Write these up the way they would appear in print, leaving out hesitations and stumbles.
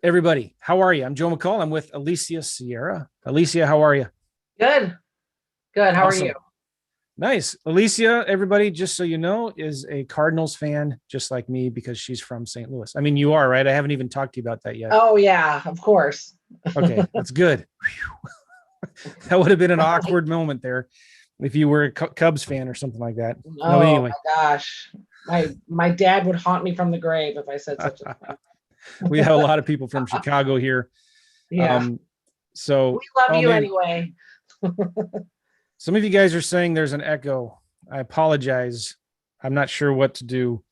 Everybody, how are you? I'm Joe McCall. I'm with Alicia Sierra. Alicia, how are you? Good. Good. How are you? Awesome. Nice. Alicia, everybody, just so you know, is a Cardinals fan, just like me, because she's from St. Louis. I mean, you are, right? I haven't even talked to you about that yet. Oh, yeah, of course. Okay, that's good. That would have been an awkward moment there if you were a Cubs fan or something like that. No, Oh anyway, my gosh. My dad would haunt me from the grave if I said such a thing. we have a lot of people from Chicago here. Yeah. Um, We so, love oh you man, anyway. some of you guys are saying there's an echo. I apologize. I'm not sure what to do.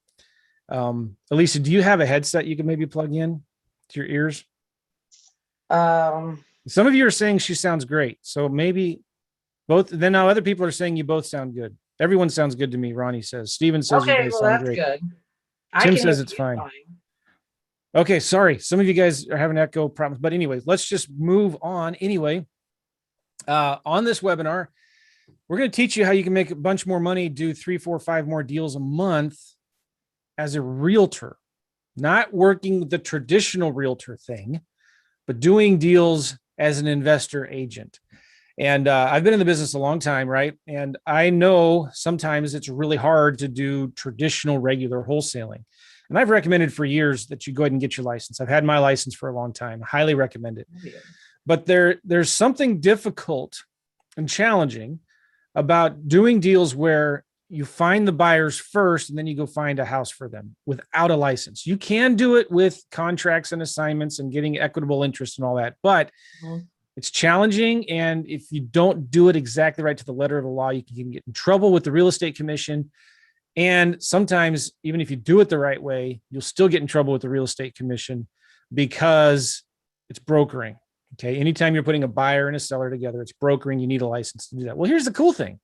Alicia, do you have a headset you can maybe plug in to your ears? Um, Some of you are saying she sounds great. So maybe both. Then now other people are saying you both sound good. Everyone sounds good to me. Ronnie says. Steven says you okay, guys well sound that's great. good. I Tim can hear says it's you fine. fine. Okay, sorry. Some of you guys are having echo problems. But anyway, let's just move on. Anyway, on this webinar, we're going to teach you how you can make a bunch more money, do 3, 4, 5 more deals a month as a realtor, not working the traditional realtor thing, but doing deals as an investor agent. And I've been in the business a long time, right? And I know sometimes it's really hard to do traditional, regular wholesaling. And I've recommended for years that you go ahead and get your license. I've had my license for a long time. I highly recommend it. But there's something difficult and challenging about doing deals where you find the buyers first and then you go find a house for them without a license. You can do it with contracts and assignments and getting equitable interest and all that, but it's challenging. And if you don't do it exactly right to the letter of the law, you can get in trouble with the real estate commission. And sometimes, even if you do it the right way, you'll still get in trouble with the real estate commission because it's brokering. Okay. Anytime you're putting a buyer and a seller together, it's brokering. You need a license to do that. Well, here's the cool thing.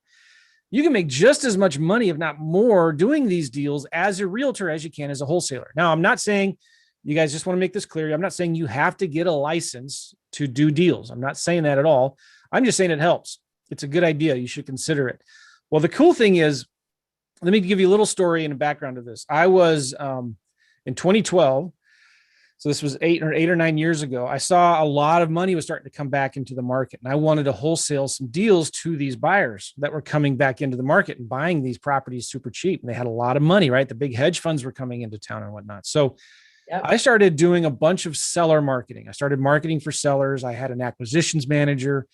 You can make just as much money, if not more, doing these deals as a realtor as you can as a wholesaler. Now, I'm not saying, you guys just want to make this clear. I'm not saying you have to get a license to do deals. I'm not saying that at all. I'm just saying it helps. It's a good idea. You should consider it. Well, the cool thing is, let me give you a little story and a background of this. I was in 2012. So this was 8 or 9 years ago. I saw a lot of money was starting to come back into the market, and I wanted to wholesale some deals to these buyers that were coming back into the market and buying these properties super cheap. And they had a lot of money, right? The big hedge funds were coming into town and whatnot. So Yep. I started doing a bunch of seller marketing. I started marketing for sellers. I had an acquisitions manager.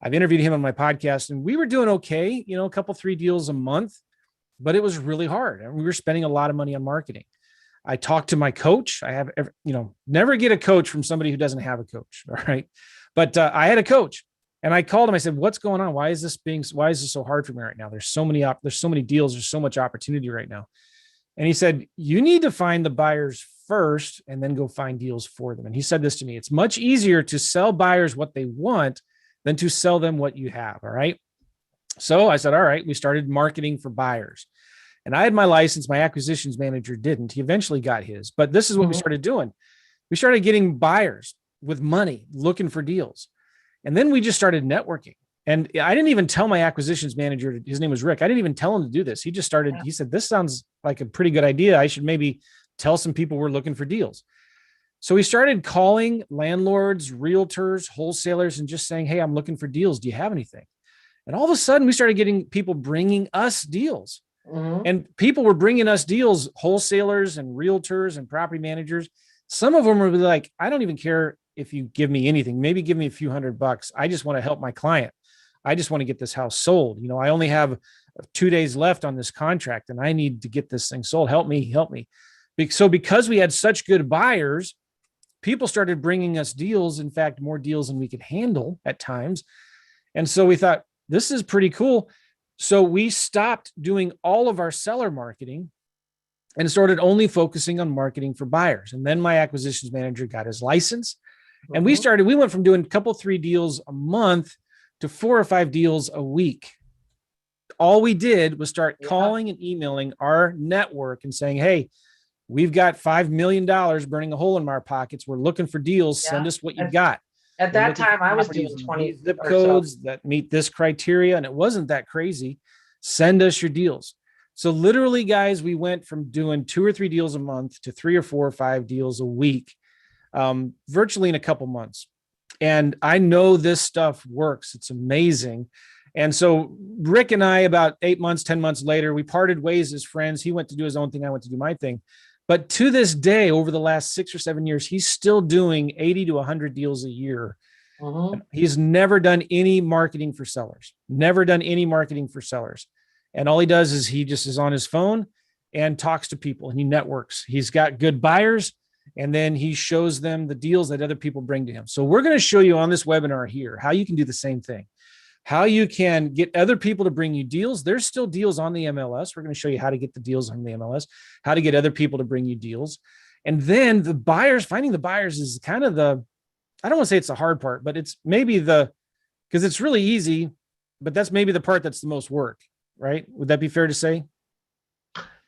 I've interviewed him on my podcast, and we were doing okay, a couple, 3 deals a month, but it was really hard. And we were spending a lot of money on marketing. I talked to my coach. I have, never get a coach from somebody who doesn't have a coach. All right. But I had a coach and I called him. I said, what's going on? Why is this so hard for me right now? There's so many deals. There's so much opportunity right now. And he said, you need to find the buyers first and then go find deals for them. And he said this to me, it's much easier to sell buyers what they want than to sell them what you have. All right. So I said, all right, we started marketing for buyers. And I had my license. My acquisitions manager didn't. He eventually got his. But this is what we started doing. We started getting buyers with money looking for deals. And then we just started networking. And I didn't even tell my acquisitions manager, his name was Rick. I didn't even tell him to do this. He just started, he said, this sounds like a pretty good idea. I should maybe tell some people we're looking for deals. So we started calling landlords, realtors, wholesalers, and just saying, hey, I'm looking for deals. Do you have anything? And all of a sudden, we started getting people bringing us deals. And people were bringing us deals, wholesalers and realtors and property managers. Some of them were like, I don't even care if you give me anything, maybe give me a few $100. I just want to help my client. I just want to get this house sold. I only have 2 days left on this contract and I need to get this thing sold. Help me, help me. So because we had such good buyers, people started bringing us deals. In fact, more deals than we could handle at times. And so we thought, this is pretty cool. So we stopped doing all of our seller marketing and started only focusing on marketing for buyers. And then my acquisitions manager got his license. And we went from doing a couple, 3 deals a month to 4 or 5 deals a week. All we did was start calling and emailing our network and saying, hey, we've got $5 million burning a hole in our pockets. We're looking for deals. Send us what you've got. At that time, I was doing 20 zip codes that meet this criteria, and it wasn't that crazy. Send us your deals. So literally, guys, we went from doing 2 or 3 deals a month to 3 or 4 or 5 deals a week. virtually in a couple months. And I know this stuff works. It's amazing. And so Rick and I, about 8 months, 10 months later, we parted ways as friends. He went to do his own thing. I went to do my thing. But to this day, over the last 6 or 7 years, he's still doing 80 to 100 deals a year. Mhm. He's never done any marketing for sellers, never done any marketing for sellers. And all he does is he just is on his phone and talks to people and he networks. He's got good buyers and then he shows them the deals that other people bring to him. So we're going to show you on this webinar here how you can do the same thing, how you can get other people to bring you deals. There's still deals on the MLS. We're going to show you how to get the deals on the MLS, how to get other people to bring you deals. And then the buyers, finding the buyers is kind of I don't want to say it's the hard part, but it's maybe because it's really easy, but that's maybe the part that's the most work, right? Would that be fair to say?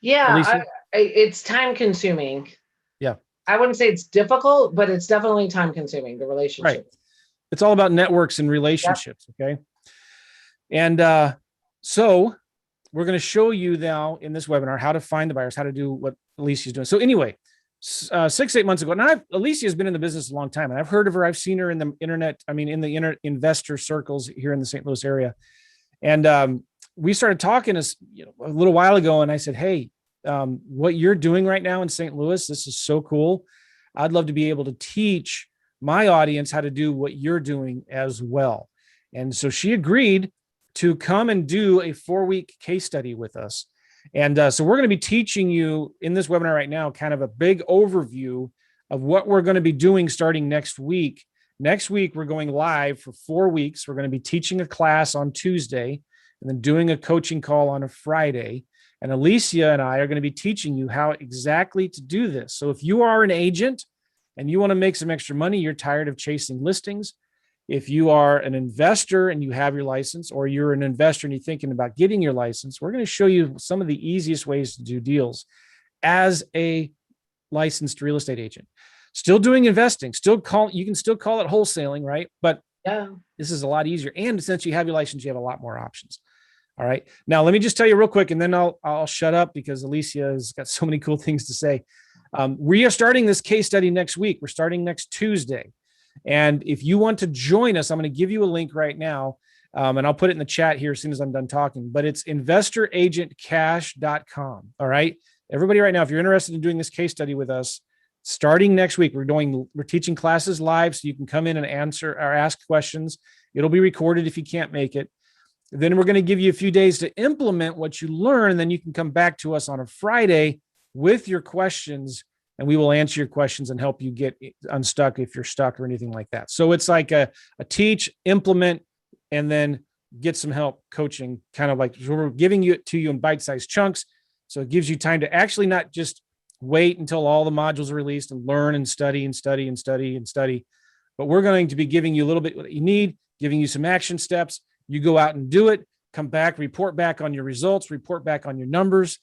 Yeah, Alicia? it's time consuming. Yeah. I wouldn't say it's difficult, but it's definitely time consuming, the relationship. Right. It's all about networks and relationships. Yep. Okay. And so we're going to show you now in this webinar how to find the buyers, how to do what Alicia's doing. So anyway, 6, 8 months ago, now Alicia has been in the business a long time, and I've heard of her. I've seen her in the internet. I mean, in the investor circles here in the St. Louis area. And we started talking a little while ago, and I said, hey, what you're doing right now in St. Louis, this is so cool. I'd love to be able to teach my audience how to do what you're doing as well. And so she agreed to come and do a 4-week case study with us. And so we're going to be teaching you in this webinar right now, kind of a big overview of what we're going to be doing starting next week. Next week, we're going live for 4 weeks. We're going to be teaching a class on Tuesday and then doing a coaching call on a Friday. And Alicia and I are going to be teaching you how exactly to do this. So if you are an agent and you want to make some extra money, you're tired of chasing listings. If you are an investor and you have your license, or you're an investor and you're thinking about getting your license, we're going to show you some of the easiest ways to do deals as a licensed real estate agent. Still doing investing, you can still call it wholesaling, right? But Yeah. this is a lot easier. And since you have your license, you have a lot more options. All right. Now, let me just tell you real quick, and then I'll shut up because Alicia has got so many cool things to say. We are starting this case study next week. We're starting next Tuesday. And if you want to join us, I'm going to give you a link right now. And I'll put it in the chat here as soon as I'm done talking, but it's investoragentcash.com. All right. Everybody right now, if you're interested in doing this case study with us, starting next week, we're teaching classes live. So you can come in and answer or ask questions. It'll be recorded if you can't make it. Then we're going to give you a few days to implement what you learn. And then you can come back to us on a Friday with your questions, and we will answer your questions and help you get unstuck if you're stuck or anything like that. So it's like a teach, implement, and then get some help coaching, kind of like we're giving it to you in bite-sized chunks. So it gives you time to actually not just wait until all the modules are released and learn and study and study and study and study, but we're going to be giving you a little bit what you need, giving you some action steps. You go out and do it, come back, report back on your results, report back on your numbers,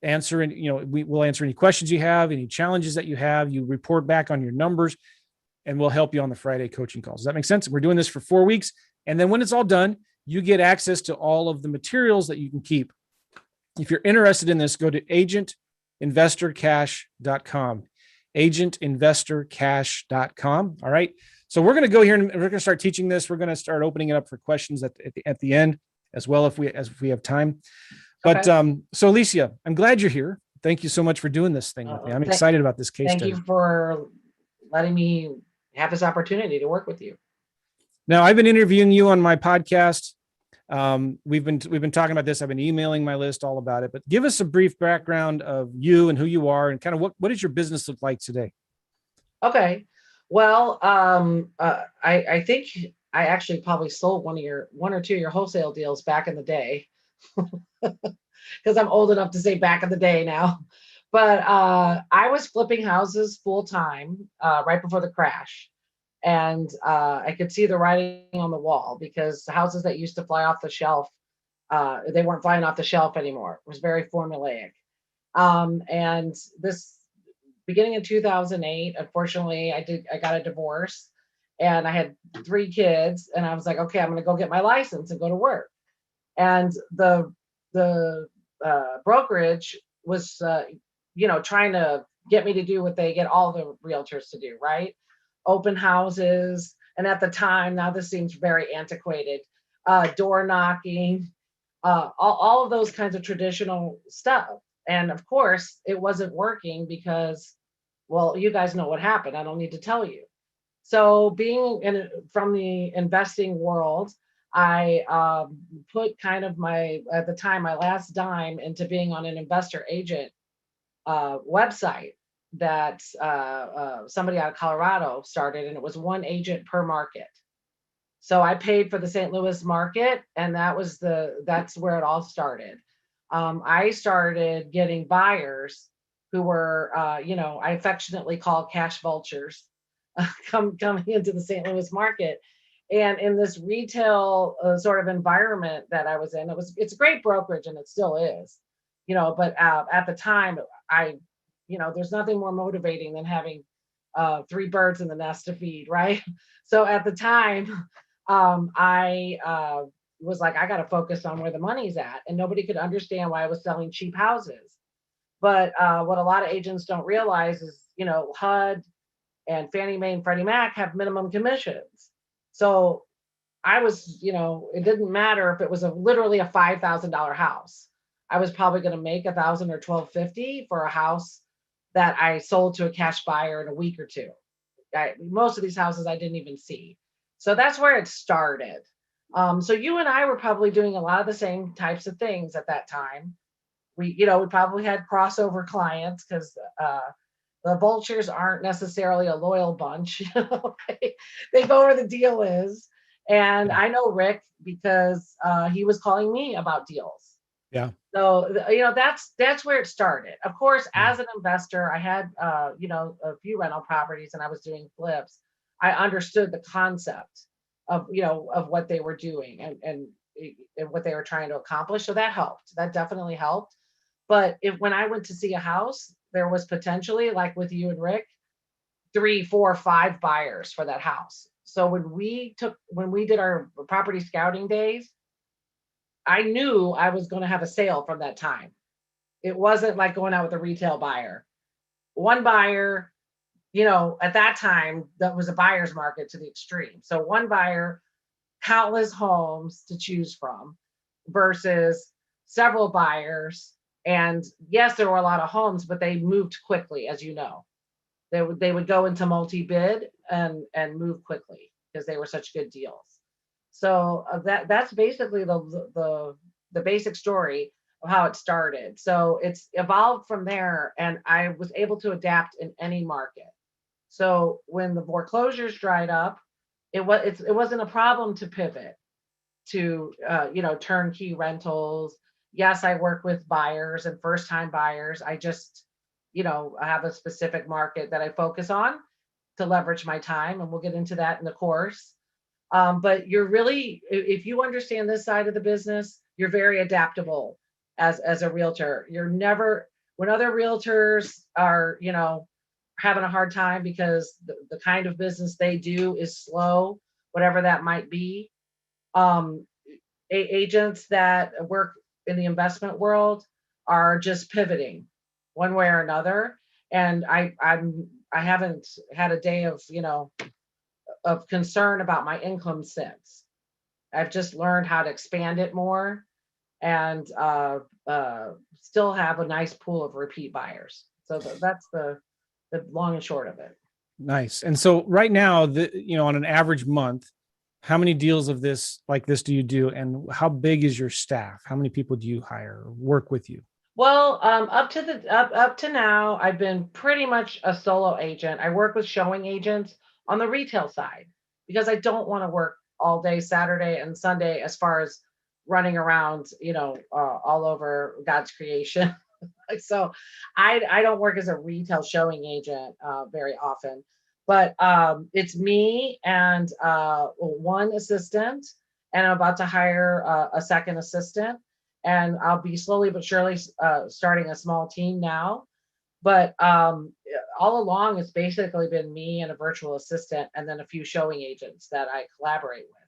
answer, and we will answer any questions you have, any challenges that you have. You report back on your numbers, and we'll help you on the Friday coaching calls. Does that make sense? We're doing this for 4 weeks, and then when it's all done, you get access to all of the materials that you can keep. If you're interested in this, go to agentinvestorcash.com. agentinvestorcash.com. All right. So we're going to go here and we're going to start teaching this. We're going to start opening it up for questions at the end as well, if we have time. But Okay. So Alicia, I'm glad you're here. Thank you so much for doing this thing with me. I'm excited about this case study. Thank you for letting me have this opportunity to work with you. Now, I've been interviewing you on my podcast. We've been talking about this. I've been emailing my list all about it, but give us a brief background of you and who you are and kind of what does your business look like today? Okay. Well, I think I actually probably sold one or two of your wholesale deals back in the day, because I'm old enough to say back in the day now. But I was flipping houses full time right before the crash. And I could see the writing on the wall, because the houses that used to fly off the shelf, they weren't flying off the shelf anymore. It was very formulaic. And this beginning of 2008, unfortunately, I got a divorce, and I had 3 kids, and I was like, okay, I'm going to go get my license and go to work. And the brokerage was, trying to get me to do what they get all the realtors to do, right? Open houses. And at the time, now this seems very antiquated, door knocking, all of those kinds of traditional stuff. And of course, it wasn't working because, well, you guys know what happened. I don't need to tell you. So from the investing world, I put kind of at the time, my last dime into being on an investor agent website that somebody out of Colorado started, and it was one agent per market. So I paid for the St. Louis market, and that's where it all started. I started getting buyers who were, I affectionately call cash vultures, coming into the St. Louis market. And in this retail sort of environment that I was in, it's a great brokerage, and it still is, but at the time, I, there's nothing more motivating than having three birds in the nest to feed, right? So at the time, I was like, I got to focus on where the money's at, and nobody could understand why I was selling cheap houses. But what a lot of agents don't realize is, HUD and Fannie Mae and Freddie Mac have minimum commissions. So I was, it didn't matter if it was literally a $5,000 house. I was probably going to make 1,000 or 1,250 for a house that I sold to a cash buyer in a week or two. Most of these houses I didn't even see. So that's where it started. So you and I were probably doing a lot of the same types of things at that time. We probably had crossover clients because the vultures aren't necessarily a loyal bunch. They go where the deal is. And I know Rick because he was calling me about deals. Yeah. So that's where it started. Of course, as an investor, I had a few rental properties, and I was doing flips. I understood the concept of what they were doing and what they were trying to accomplish. So that helped. That definitely helped. But when I went to see a house, there was potentially, like with you and Rick, 3, 4, 5 buyers for that house. So when we did our property scouting days, I knew I was going to have a sale from that time. It wasn't like going out with a retail buyer. One buyer, at that time, that was a buyer's market to the extreme. So one buyer, countless homes to choose from versus several buyers. And yes, there were a lot of homes, but they moved quickly, as you know. They would go into multi-bid and move quickly because they were such good deals. So that's basically the basic story of how it started. So it's evolved from there, and I was able to adapt in any market. So when the foreclosures dried up, it wasn't a problem to pivot to turnkey rentals. Yes, I work with buyers and first time buyers. I just I have a specific market that I focus on to leverage my time, and we'll get into that in the course. But you're really, if you understand this side of the business, you're very adaptable as a realtor. You're never, when other realtors are, having a hard time because the kind of business they do is slow, whatever that might be. Agents that work in the investment world are just pivoting one way or another. And I haven't had a day of concern about my income since. I've just learned how to expand it more and still have a nice pool of repeat buyers. So that's the long and short of it. Nice. And so right now, on an average month, how many deals of this like this do you do, and how big is your staff? How many people do you hire or work with you? Well, up to now, I've been pretty much a solo agent. I work with showing agents on the retail side because I don't want to work all day Saturday and Sunday as far as running around, all over God's creation. So I don't work as a retail showing agent very often, but it's me and one assistant, and I'm about to hire a second assistant, and I'll be slowly but surely starting a small team now. But all along, it's basically been me and a virtual assistant, and then a few showing agents that I collaborate with.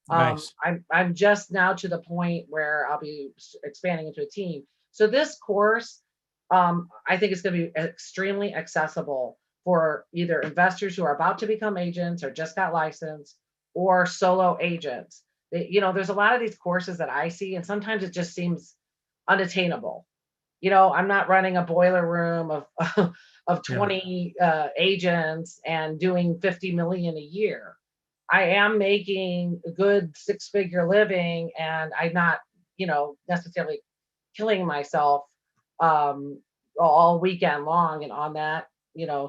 Nice. I'm just now to the point where I'll be expanding into a team. So this course I think it's going to be extremely accessible for either investors who are about to become agents or just got licensed, or solo agents. There's a lot of these courses that I see, and sometimes it just seems unattainable. I'm not running a boiler room of of Yeah. 20 agents and doing 50 million a year. I am making a good six-figure living, and I'm not, necessarily killing myself um, all weekend long and on that,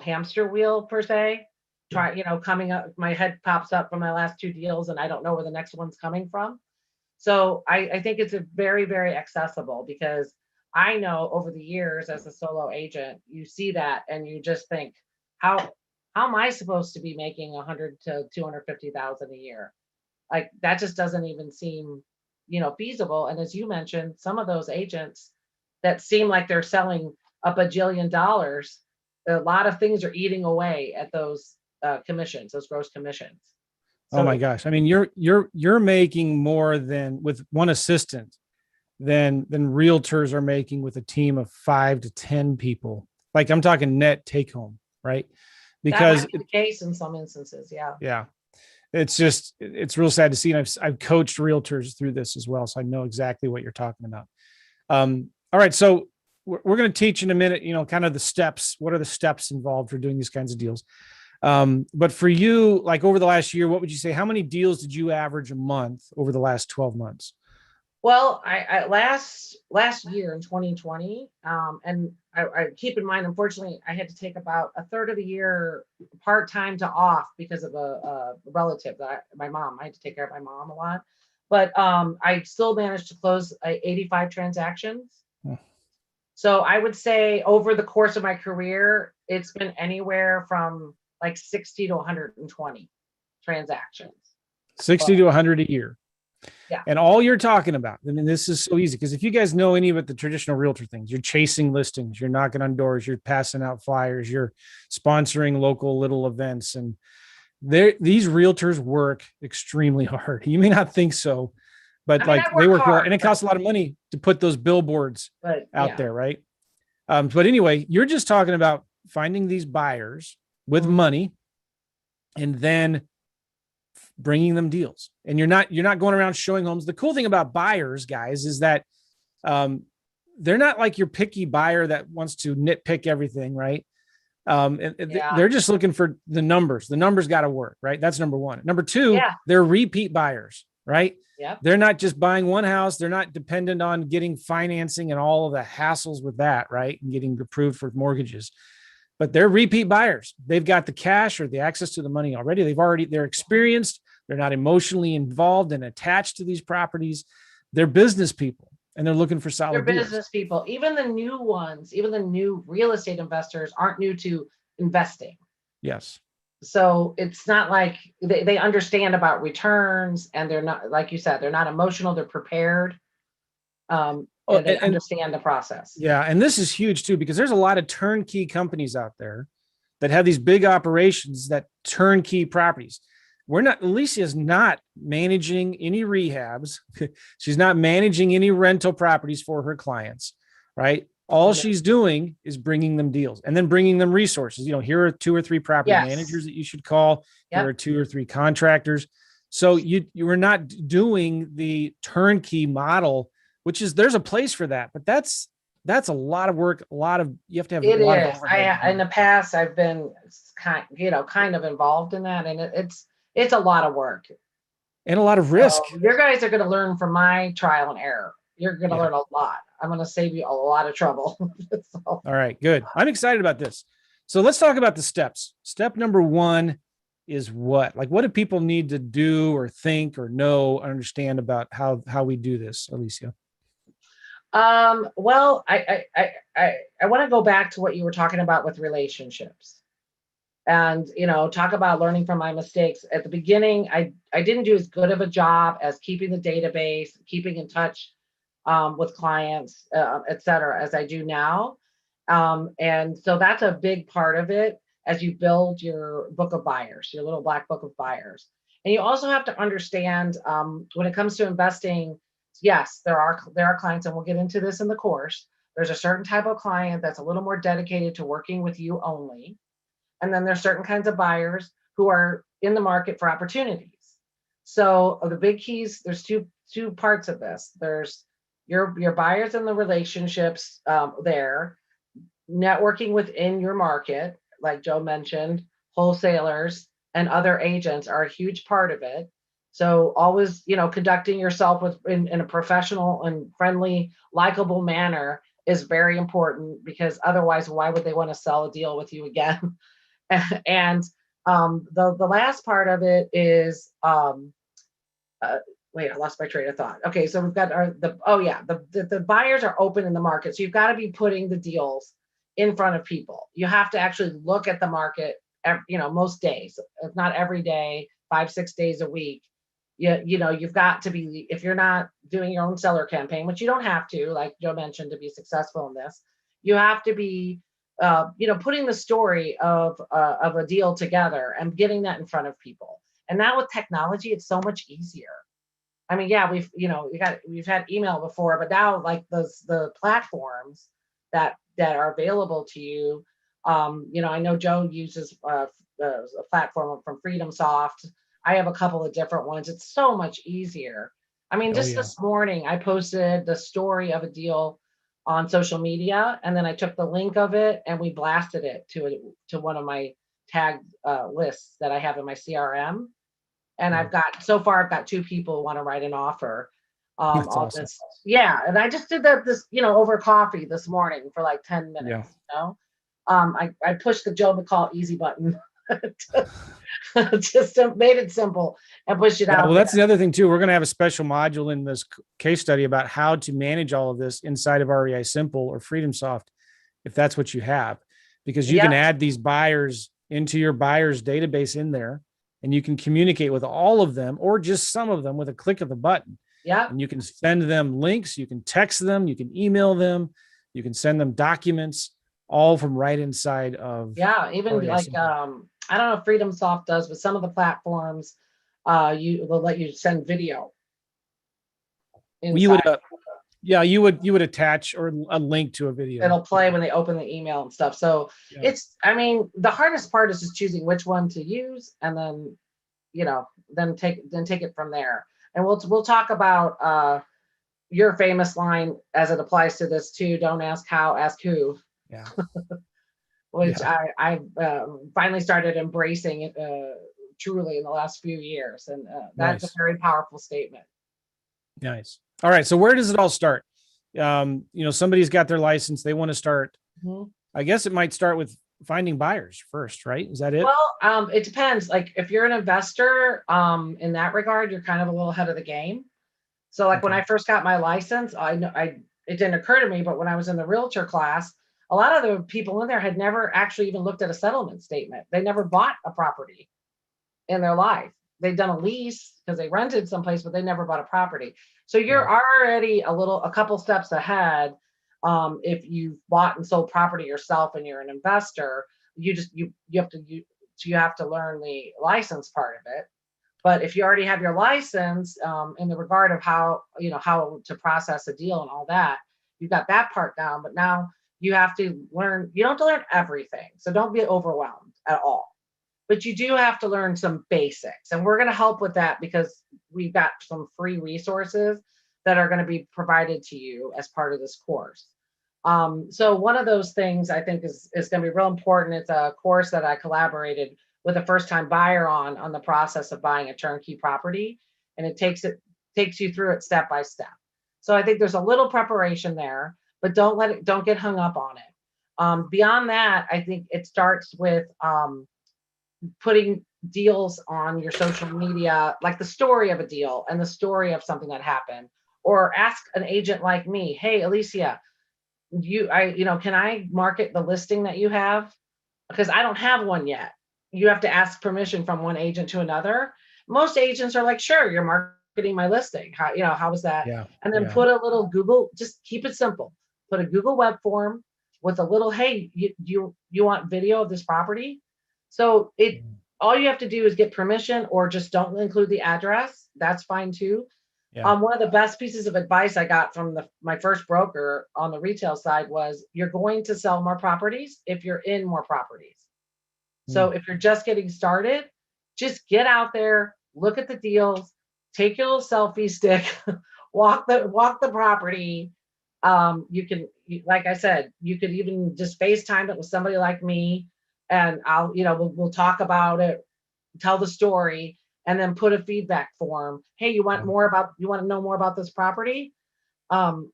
hamster wheel per se. Yeah. Coming up, my head pops up from my last two deals, and I don't know where the next one's coming from. So I think it's a very, very accessible, because I know over the years as a solo agent, you see that and you just think, how how am I supposed to be making 100 to 250,000 a year? Like, that just doesn't even seem, feasible. And as you mentioned, some of those agents that seem like they're selling a bajillion dollars, a lot of things are eating away at those commissions, those gross commissions. Oh my So gosh. I mean, you're making more than with one assistant than realtors are making with a team of 5 to 10 people. Like I'm talking net take home, right? that Because might be the case in some instances. Yeah. yeah, it's real sad to see. And I've coached realtors through this as well. So I know exactly what you're talking about. All right. So we're going to teach in a minute, kind of the steps. What are the steps involved for doing these kinds of deals? But for you, like over the last year, what would you say? How many deals did you average a month over the last 12 months? Well, I last year in 2020, and I keep in mind, unfortunately, I had to take about a third of the year part time to off because of a relative my mom. I had to take care of my mom a lot, but I still managed to close 85 transactions. Hmm. So I would say over the course of my career, it's been anywhere from like 60 to 120 transactions. 60 But to 100 a year. yeah, And all you're talking about, I mean, this is so easy because if you guys know any of it, the traditional realtor things, you're chasing listings, you're knocking on doors, you're passing out flyers, you're sponsoring local little events. And these realtors work extremely hard. You may not think so, but I mean, like I they work work well, hard, and it costs a lot of money to put those billboards but out yeah. there, right? But anyway, you're just talking about finding these buyers with Mhm. money and then bringing them deals. And you're not going around showing homes. The cool thing about buyers, guys, is that um, they're not like your picky buyer that wants to nitpick everything, right? Yeah. They're just looking for the numbers. The numbers got to work, right? That's number one. Number two, Yeah. they're repeat buyers, right? Yep. They're not just buying one house. They're not dependent on getting financing and all of the hassles with that, right? And getting approved for mortgages. But they're repeat buyers. They've got the cash or the access to the money already. They're experienced. They're not emotionally involved and attached to these properties. They're business people and they're looking for They're solid deals. business people. Even the new ones, even the new real estate investors aren't new to investing. Yes. So it's not like they understand about returns, and they're not, like you said, they're not emotional, they're prepared, Oh, and they understand the process. yeah, and this is huge too because there's a lot of turnkey companies out there that have these big operations that turnkey properties. We're not, Alicia is not managing any rehabs. She's not managing any rental properties for her clients, right? All No. she's doing is bringing them deals and then bringing them resources. Here are 2 or 3 property Yes. managers that you should call. Here Yep. are 2 or 3 contractors. So you are not doing the turnkey model, which is there's a place for that, but that's a lot of work. You have to have a It lot of is. overhead. In the past, I've been kind of involved in that, and it's a lot of work. And a lot of risk. So your guys are going to learn from my trial and error. You're going to Yeah. learn a lot. I'm going to save you a lot of trouble. So, All right, good. I'm excited about this. So let's talk about the steps. Step number 1 is what? Like, what do people need to do or think or know, understand about how we do this, Alicia? well, I want to go back to what you were talking about with relationships, and talk about learning from my mistakes. At the beginning, I didn't do as good of a job as keeping the database, keeping in touch with clients, et cetera, as I do now. And so that's a big part of it as you build your book of buyers, your little black book of buyers. And you also have to understand, when it comes to investing, yes, there are clients, and we'll get into this in the course, There's a certain type of client that's a little more dedicated to working with you only. And then there's certain kinds of buyers who are in the market for opportunities. So the big keys, there's two parts of this. There's your buyers and the relationships there, networking within your market, like Joe mentioned, wholesalers and other agents are a huge part of it. So always, conducting yourself in a professional and friendly, likable manner is very important, because otherwise, why would they want to sell a deal with you again? And the last part of it is uh, wait, I lost my train of thought. Okay, so we've got the buyers are open in the market, so you've got to be putting the deals in front of people. You have to actually look at the market, most days, if not every day, 5-6 days a week. You've got to be, if you're not doing your own seller campaign, which you don't have to, like Joe mentioned, to be successful in this, you have to be putting the story of a deal together and getting that in front of people. And now with technology, it's so much easier. I mean, yeah, we've had email before, but now, like, the platforms that are available to you. I know Joe uses a platform from Freedom Soft. I have a couple of different ones. It's so much easier. I mean, Oh just yeah. this morning, I posted the story of a deal on social media, and then I took the link of it and we blasted it to one of my tagged lists that I have in my CRM. And Yeah. I've got 2 people who want to write an offer That's on awesome. this. Yeah, and I just did that over coffee this morning for like 10 Yeah. minutes. I pushed the Joe McCall easy button, just made it simple and pushed it Yeah, out well, there. that's the other thing too. We're going to have a special module in this case study about how to manage all of this inside of REI Simple or Freedom Soft, if that's what you have, because you can Yep, add these buyers into your buyers database in there, and you can communicate with all of them or just some of them with a click of a button. yep, And you can send them links, you can text them, you can email them, you can send them documents, all from right inside of yeah. Even REI like Simple. I don't know if Freedom Soft does, but some of the platforms you will let you send video You would, inside. yeah, you would attach or a link to a video. It'll play when they open the email and stuff. So Yeah. I mean, the hardest part is just choosing which one to use, and then take it from there. And we'll talk about your famous line as it applies to this too. Don't ask how, ask who, Yeah. which Yeah. I finally started embracing truly in the last few years, and that's a Nice. very powerful statement. Nice. All right. So where does it all start? Somebody's got their license. They want to start. Mhm. I guess it might start with finding buyers first, right? Is that it? Well, it depends. Like if you're an investor, in that regard, you're kind of a little ahead of the game. So like when Okay. I first got my license, it didn't occur to me, but when I was in the realtor class, a lot of the people in there had never actually even looked at a settlement statement. They never bought a property in their life. They'd done a lease because they rented someplace, but they never bought a property. So you're Yeah. already a couple steps ahead. If you've bought and sold property yourself and you're an investor, you have to learn the license part of it. But if you already have your license, in the regard of how to process a deal and all that, you've got that part down. But now you have to learn. You don't have to learn everything, so don't be overwhelmed at all. But you do have to learn some basics, and we're going to help with that because we've got some free resources that are going to be provided to you as part of this course. So one of those things I think is going to be real important. It's a course that I collaborated with a first time buyer on the process of buying a turnkey property, and it takes you through it step by step. So I think there's a little preparation there, but don't get hung up on it. Beyond that, I think it starts with putting deals on your social media, like the story of a deal and the story of something that happened, or ask an agent like me, hey, Alicia, can I market the listing that you have? Because I don't have one yet. You have to ask permission from one agent to another. Most agents are like, sure, you're marketing my listing. How is that? Yeah. And then Yeah. put a little Google, just keep it simple. Put a Google web form with a little, hey, you want video of this property? So all you have to do is get permission, or just don't include the address. That's fine too. Yeah. One of the best pieces of advice I got from my first broker on the retail side was, you're going to sell more properties if you're in more properties. So Mm. if you're just getting started, just get out there, look at the deals, take your little selfie stick, walk the property. Like I said, you could even just FaceTime it with somebody like me, and we'll talk about it, tell the story, and then put a feedback form. Hey, you want to know more about this property? Um,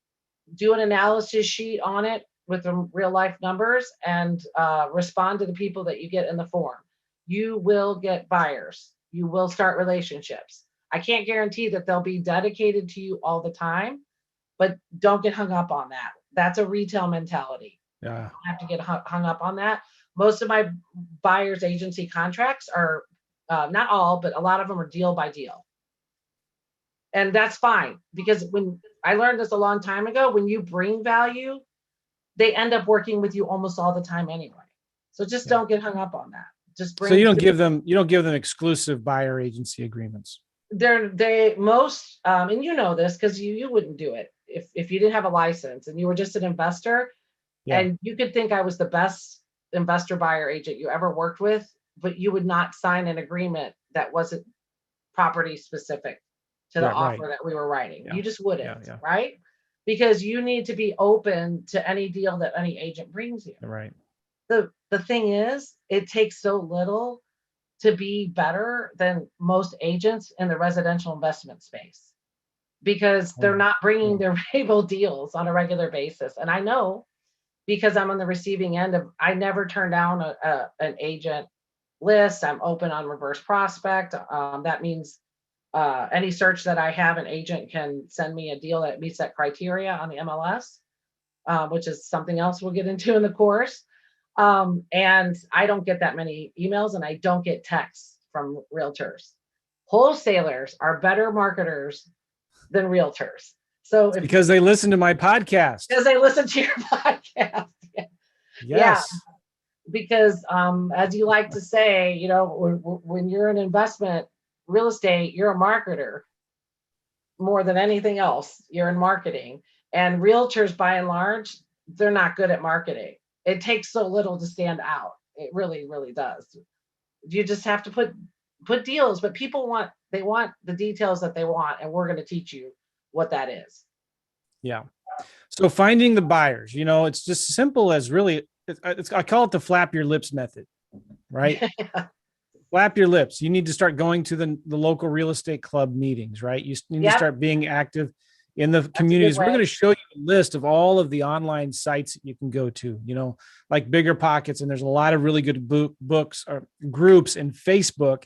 do an analysis sheet on it with the real life numbers, and respond to the people that you get in the form. You will get buyers. You will start relationships. I can't guarantee that they'll be dedicated to you all the time, but don't get hung up on that. That's a retail mentality. Yeah. You don't have to get hung up on that. Most of my buyers agency contracts are, not all, but a lot of them are deal by deal. And that's fine, because when I learned this a long time ago, when you bring value, they end up working with you almost all the time anyway. So just don't get hung up on that. Just So bring. you don't give them exclusive buyer agency agreements. They most, and you know this because you wouldn't do it if you didn't have a license and you were just an investor. Yeah. And you could think I was the best investor buyer agent you ever worked with, but you would not sign an agreement that wasn't property specific to the offer that we were writing. Yeah. You just wouldn't, Yeah. right? Because you need to be open to any deal that any agent brings you. Right. The thing is, it takes so little to be better than most agents in the residential investment space, because they're not bringing their valuable deals on a regular basis. And I know, because I'm on the receiving end of, I never turn down an agent list. I'm open on reverse prospect. That means any search that I have, an agent can send me a deal that meets that criteria on the MLS, which is something else we'll get into in the course. And I don't get that many emails, and I don't get texts from realtors. Wholesalers are better marketers than realtors. So because they listen to my podcast. Because they listen to your podcast. Yes. Yeah. Because as you like to say, when you're in investment real estate, you're a marketer more than anything else. You're in marketing. And realtors, by and large, they're not good at marketing. It takes so little to stand out. It really, really does. You just have to put deals, but people want the details that they want, and we're going to teach you what that is. Yeah. So finding the buyers, it's just simple as really, I call it the flap your lips method, right? Flap your lips. You need to start going to the local real estate club meetings, right? You need to start being active in the communities. We're going to show you a list of all of the online sites that you can go to, like Bigger Pockets. And there's a lot of really good books or groups in Facebook,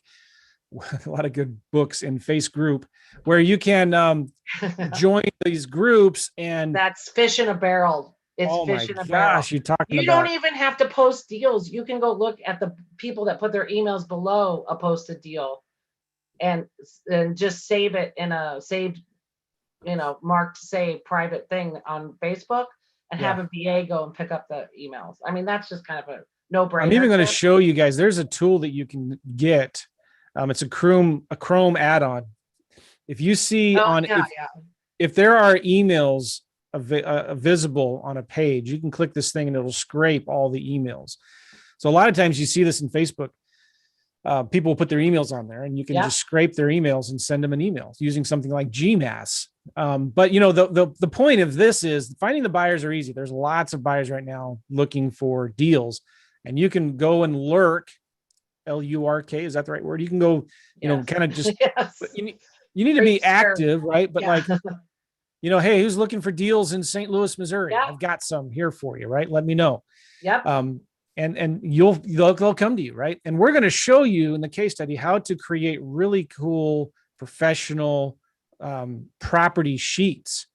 a lot of good books in Face Group, where you can join these groups. And that's fish in a barrel. It's fish in a barrel. You're talking you about. Don't even have to post deals. You can go look at the people that put their emails below a posted deal, and just save it in a saved, marked save private thing on Facebook, and have a VA go and pick up the emails. I mean, that's just kind of a no-brainer. I'm even going to show you guys. There's a tool that you can get. It's a Chrome add-on. If you see if there are emails visible on a page, you can click this thing and it'll scrape all the emails. So a lot of times you see this in Facebook. People will put their emails on there, and you can just scrape their emails and send them an email using something like Gmass. But the point of this is finding the buyers are easy. There's lots of buyers right now looking for deals, and you can go and lurk. LURK, is that the right word? You can go, kind of just. You need to be active, right? But hey, who's looking for deals in St. Louis, Missouri? I've got some here for you, right? Let me know. Yep. And they'll come to you, right? And we're going to show you in the case study how to create really cool professional property sheets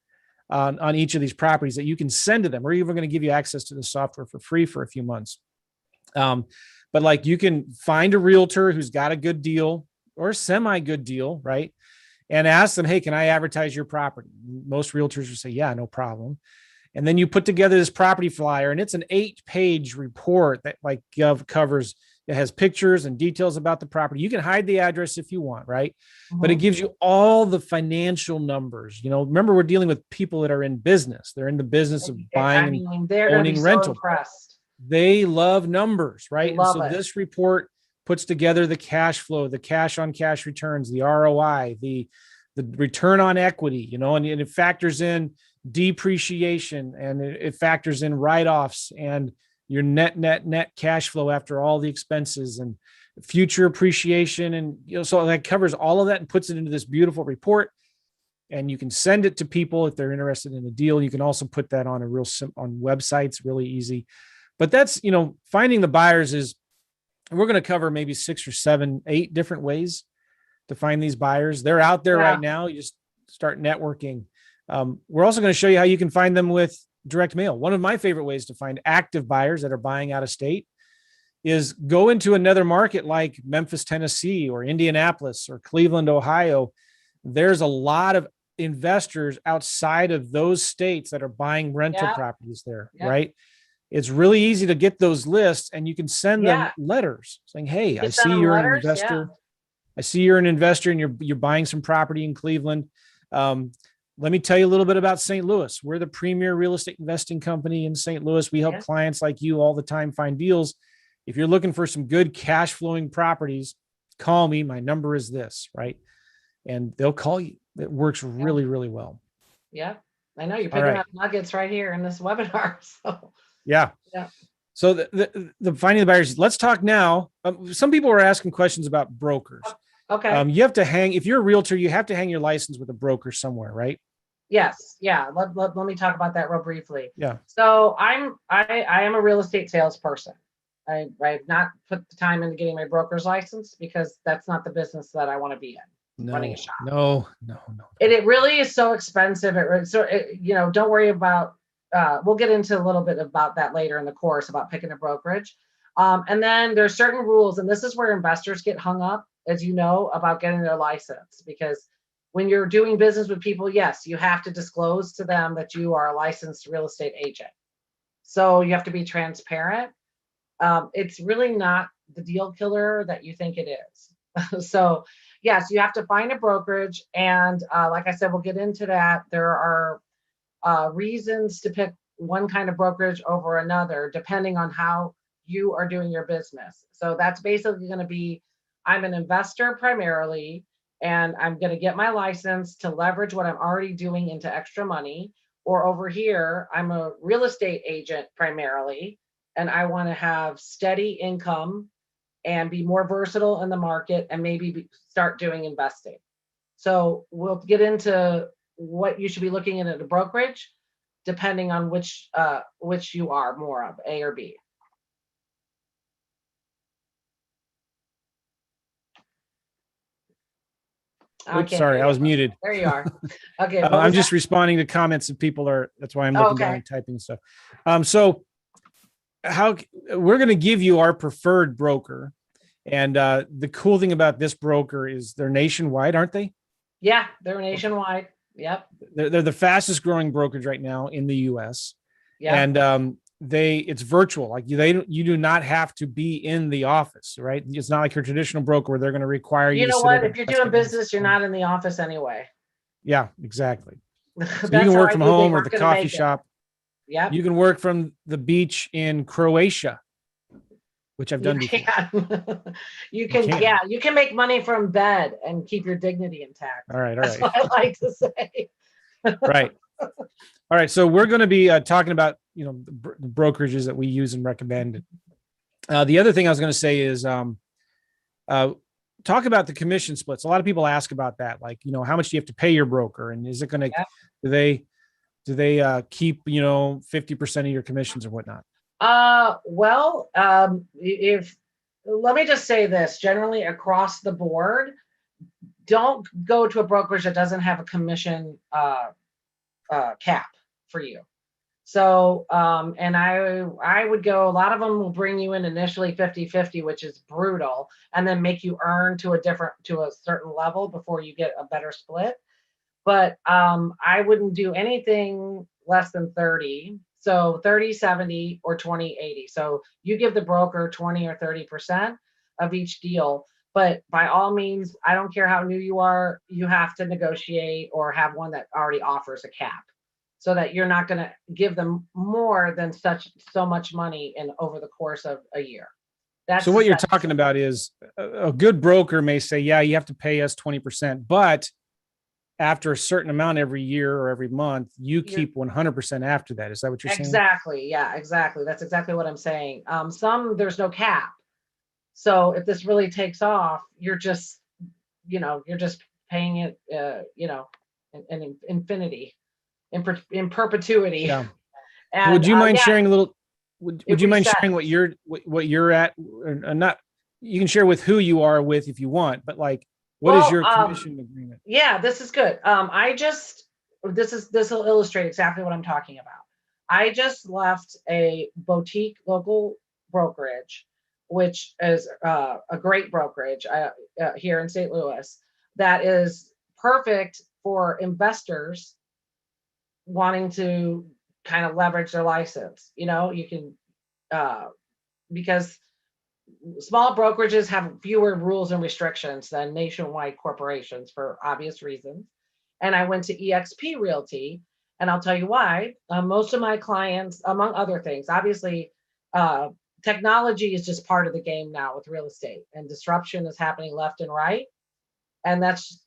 on each of these properties that you can send to them. We're even going to give you access to the software for free for a few months. But you can find a realtor who's got a good deal or a semi-good deal, right? And ask them, hey, can I advertise your property? Most realtors will say, yeah, no problem. And then you put together this property flyer, and it's an 8-page report that covers, It has pictures and details about the property. You can hide the address if you want, right? But it Mhm. gives you all the financial numbers. Remember, we're dealing with people that are in business. They're in the business of I buying and mean, they're going to be owning so rental. impressed. They love numbers, They right? And so love it. this report puts together the cash flow, the cash on cash returns, the ROI, the return on equity, and it factors in depreciation, and it factors in write-offs and your net cash flow after all the expenses and future appreciation. And so that covers all of that and puts it into this beautiful report. And you can send it to people if they're interested in a deal. You can also put that on on websites, really easy. But that's, finding the buyers is, we're going to cover maybe 6 or 7, 8 different ways to find these buyers. They're out there right now. You just start networking. We're also going to show you how you can find them with direct mail. One of my favorite ways to find active buyers that are buying out of state is go into another market like Memphis, Tennessee, or Indianapolis, or Cleveland, Ohio. There's a lot of investors outside of those states that are buying rental properties there, right? It's really easy to get those lists, and you can send them letters saying, "Hey, I see you're an investor. I see you're an investor, and you're buying some property in Cleveland. Let me tell you a little bit about St. Louis. We're the premier real estate investing company in St. Louis. We help clients like you all the time find deals. If you're looking for some good cash flowing properties, call me. My number is this," right? And they'll call you. It works really, really well. Yeah. I know you're picking up nuggets right here in this webinar. So yeah. So the finding the buyers, let's talk now. Some people were asking questions about brokers. Okay. You have to hang, if you're a realtor, you have to hang your license with a broker somewhere, right? Yes. Yeah. Let me talk about that real briefly. Yeah. So I am a real estate salesperson. I've not put the time into getting my broker's license because that's not the business that I want to be in. Running a shop. No. It really is so expensive. Don't worry about, we'll get into a little bit about that later in the course about picking a brokerage. And then there's certain rules, and this is where investors get hung up, as you know, about getting their license, because when you're doing business with people, yes, you have to disclose to them that you are a licensed real estate agent. So you have to be transparent. It's really not the deal killer that you think it is. So yes, you have to find a brokerage. And like I said, we'll get into that. There are reasons to pick one kind of brokerage over another, depending on how you are doing your business. So that's basically going to be, I'm an investor primarily, and I'm going to get my license to leverage what I'm already doing into extra money. Or over here, I'm a real estate agent primarily, and I want to have steady income and be more versatile in the market and maybe start doing investing. So we'll get into what you should be looking at a brokerage, depending on which you are more of, A or B. Oops, sorry, I was muted. There you are. Okay. I'm just responding to comments that people that's why I'm looking down and typing stuff. So how we're going to give you our preferred broker. And the cool thing about this broker is they're nationwide, aren't they? Yeah, they're nationwide. Yep. They're the fastest growing brokerage right now in the US. Yeah. And it's virtual. Like you do not have to be in the office, right? It's not like your traditional broker where they're going to require you. You know what? If you're doing business, you're not in the office anyway. Yeah, exactly. So you can work from home or the coffee shop. Yeah. You can work from the beach in Croatia, which I've done before. You can make money from bed and keep your dignity intact. All right. That's what I like to say. Right. All right. So we're going to be talking about, the brokerages that we use and recommend. The other thing I was going to say is talk about the commission splits. A lot of people ask about that. Like, how much do you have to pay your broker? And is it going to, do they keep, 50% of your commissions or whatnot? If let me just say this, generally across the board, don't go to a brokerage that doesn't have a commission cap for you. So, and I would go, a lot of them will bring you in initially 50-50, which is brutal, and then make you earn to a certain level before you get a better split. But I wouldn't do anything less than 30. So 30, 70 or 20, 80. So you give the broker 20 or 30% of each deal. But by all means, I don't care how new you are, you have to negotiate or have one that already offers a cap so that you're not going to give them more than so much money in over the course of a year. That's So what you're talking about is a good broker may say, yeah, you have to pay us 20%, but after a certain amount every year or every month, you keep 100% after that. Is that what you're saying? Exactly. Yeah, exactly. That's exactly what I'm saying. There's no cap. So if this really takes off, you're just paying it, in infinity, in perpetuity. Yeah. And would you mind sharing a little? Would you mind resets. sharing what you're at? Or not. You can share with who you are with if you want, but like, what is your commission agreement? Yeah, this is good. This will illustrate exactly what I'm talking about. I just left a boutique local brokerage, which is a great brokerage here in St. Louis that is perfect for investors wanting to kind of leverage their license. You can because small brokerages have fewer rules and restrictions than nationwide corporations for obvious reasons. And I went to eXp Realty, and I'll tell you why. Most of my clients, among other things, obviously, technology is just part of the game now with real estate, and disruption is happening left and right. And that's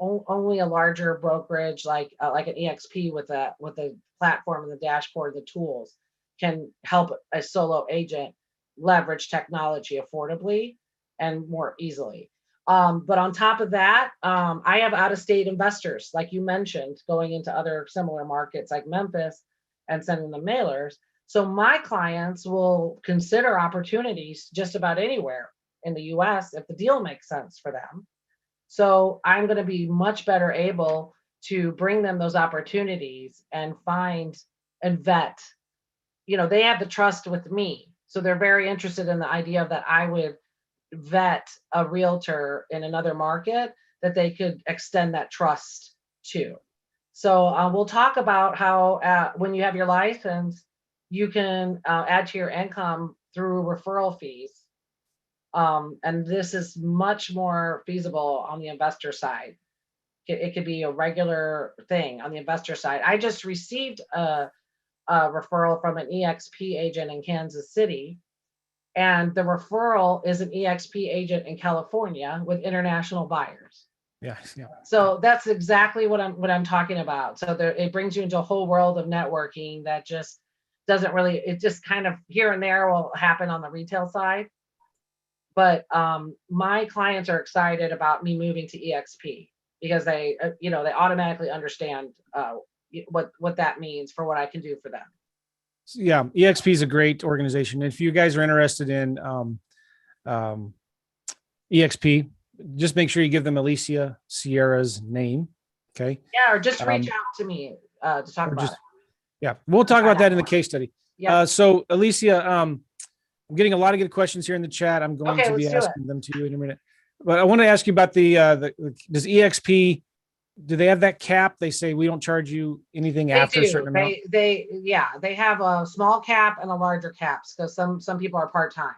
only a larger brokerage like an EXP with a platform and the dashboard, the tools can help a solo agent leverage technology affordably and more easily. But on top of that, I have out-of-state investors, like you mentioned, going into other similar markets like Memphis and sending them mailers. So my clients will consider opportunities just about anywhere in the US if the deal makes sense for them. So I'm going to be much better able to bring them those opportunities and find and vet. They have the trust with me. So they're very interested in the idea of that I would vet a realtor in another market that they could extend that trust to. So we'll talk about how when you have your license, you can add to your income through referral fees. And this is much more feasible on the investor side. It could be a regular thing on the investor side. I just received a referral from an EXP agent in Kansas City, and the referral is an EXP agent in California with international buyers. Yeah. So that's exactly what I'm talking about. So it brings you into a whole world of networking that just doesn't really. It just kind of here and there will happen on the retail side. But my clients are excited about me moving to EXP because they automatically understand what that means for what I can do for them. Yeah, EXP is a great organization. If you guys are interested in EXP, just make sure you give them Alicia Sierra's name. Okay. Yeah, or just reach out to me to talk about it. Yeah, we'll talk about that in the case study. Yeah. So Alicia, I'm getting a lot of good questions here in the chat. I'm going to be asking them to you in a minute. But I want to ask you about does EXP, do they have that cap? They say we don't charge you anything after a certain amount. They have a small cap and a larger caps because some people are part-time.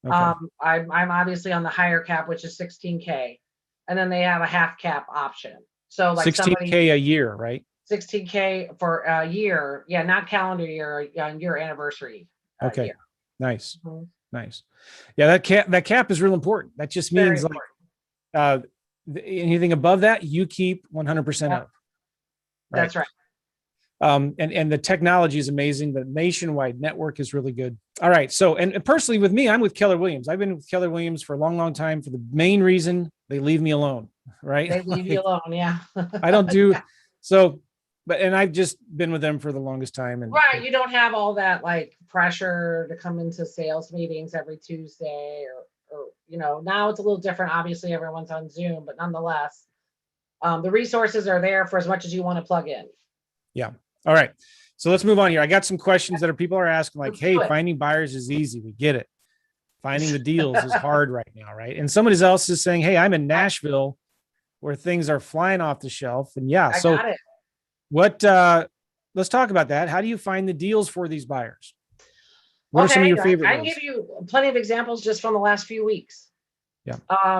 Okay. I'm obviously on the higher cap, which is 16K, and then they have a half cap option. So like 16K a year, right? 16K for a year. Yeah, not calendar year, on your anniversary. Okay. Year. Nice. Mm-hmm. Nice. Yeah, that cap is real important. That just means anything above that, you keep 100% of. Right? That's right. And the technology is amazing. The nationwide network is really good. All right. So, and personally with me, I'm with Keller Williams. I've been with Keller Williams for a long, long time for the main reason they leave me alone. Right. They leave you alone. Yeah. I don't do so, and I've just been with them for the longest time. And right. You don't have all that like pressure to come into sales meetings every Tuesday or now it's a little different. Obviously everyone's on Zoom, but nonetheless, the resources are there for as much as you want to plug in. Yeah. All right. So let's move on here. I got some questions that people are asking like, hey, finding buyers is easy. We get it. Finding the deals is hard right now. Right. And somebody else is saying, hey, I'm in Nashville where things are flying off the shelf. And yeah, I got it. What let's talk about that. How do you find the deals for these buyers? What are some of Okay, your favorite I can ways? give you plenty of examples just from the last few weeks. Yeah. I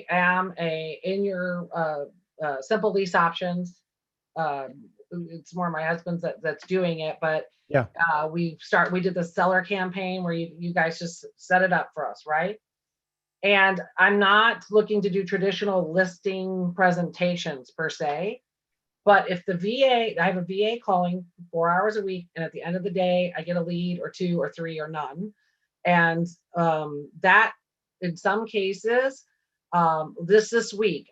am in your simple lease options. Uh, it's more my husband's that's doing it, but Yeah. we did the seller campaign where you guys just set it up for us, right? And I'm not looking to do traditional listing presentations per se, but if I have a VA calling 4 hours a week, and at the end of the day, I get a lead or two or three or none. And that in some cases, this week,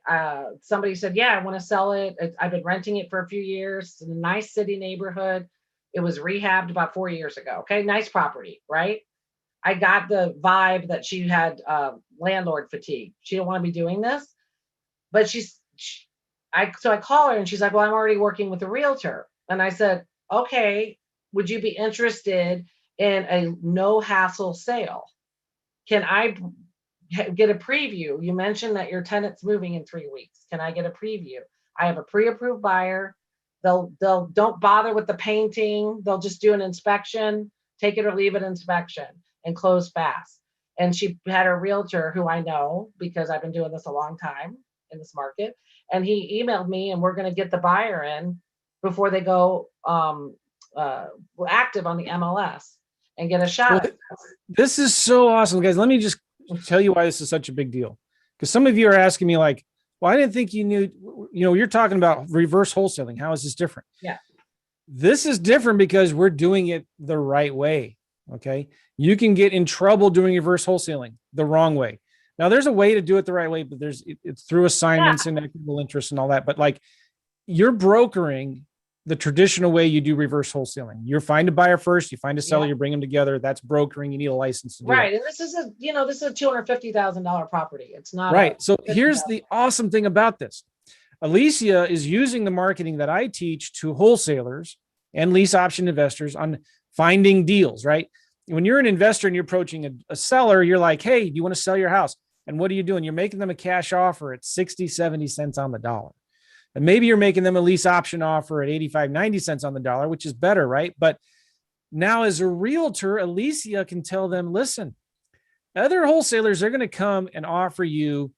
somebody said, yeah, I want to sell it. I've been renting it for a few years. It's in a nice city neighborhood. It was rehabbed about 4 years ago. Okay, nice property, right? I got the vibe that she had landlord fatigue. She didn't want to be doing this, but so I call her and she's like, well, I'm already working with a realtor. And I said, okay, would you be interested in a no hassle sale? Can I get a preview? You mentioned that your tenant's moving in 3 weeks. Can I get a preview? I have a pre-approved buyer. They'll don't bother with the painting. They'll just do an inspection, take it or leave it inspection, and close fast. And she had a realtor who I know because I've been doing this a long time in this market. And he emailed me, and we're going to get the buyer in before they go active on the MLS and get a Well, shot at this is so awesome, guys. Let me just tell you why this is such a big deal. Because some of you are asking me, like, well, I didn't think you knew, you're talking about reverse wholesaling. How is this different? Yeah. This is different because we're doing it the right way. Okay. You can get in trouble doing reverse wholesaling the wrong way. Now, there's a way to do it the right way, but it's through assignments and equitable interest and all that. But like, you're brokering the traditional way you do reverse wholesaling. You find a buyer first, you find a seller, Yeah. you bring them together. That's brokering. You need a license to do Right. that. And this is a $250,000 property. It's not a Right. So here's 50,000. the awesome thing about this. Alicia is using the marketing that I teach to wholesalers and lease option investors on finding deals, right? When you're an investor and you're approaching a seller, you're like, hey, do you want to sell your house? And what are you doing? You're making them a cash offer at 60, 70 cents on the dollar. And maybe you're making them a lease option offer at 85, 90 cents on the dollar, which is better, right? But now as a realtor, Alicia can tell them, listen, other wholesalers are going to come and offer you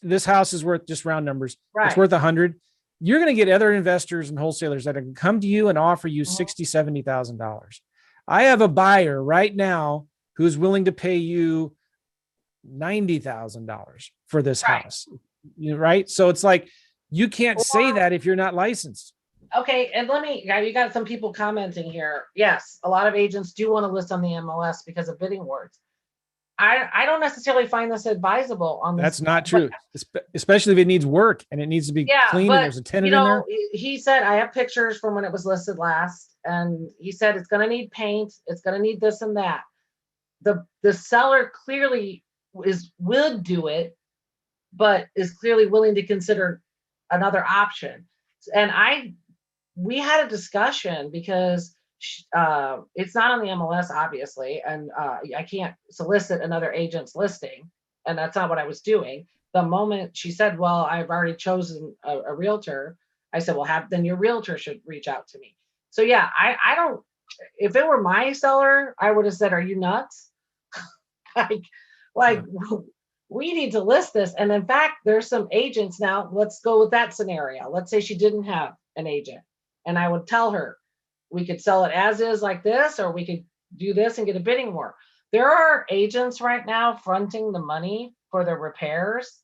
this house is worth, just round numbers, it's Right. worth 100. You're going to get other investors and wholesalers that are going to come to you and offer you Mhm. $60,000, $70,000. I have a buyer right now who's willing to pay you $90,000 for this Right. house. Right. So it's like, you can't say that if you're not licensed. Okay. And you got some people commenting here. Yes, a lot of agents do want to list on the MLS because of bidding wars. I don't necessarily find this advisable on this. That's not true, especially if it needs work and it needs to be Yeah, clean and but there's a tenant in there. he said, I have pictures from when it was listed last, and he said it's going to need paint, it's going to need this and that. The seller clearly would do it, but is clearly willing to consider another option. And we had a discussion because it's not on the MLS, obviously, and I can't solicit another agent's listing, and that's not what I was doing. The moment she said, well, I've already chosen a realtor, I said, well, then your realtor should reach out to me. So yeah, I don't, if it were my seller, I would have said, are you nuts? like like we need to list this. And in fact, there's some agents now. Let's go with that scenario. Let's say she didn't have an agent, and I would tell her we could sell it as is like this, or we could do this and get a bidding war. There are agents right now fronting the money for the repairs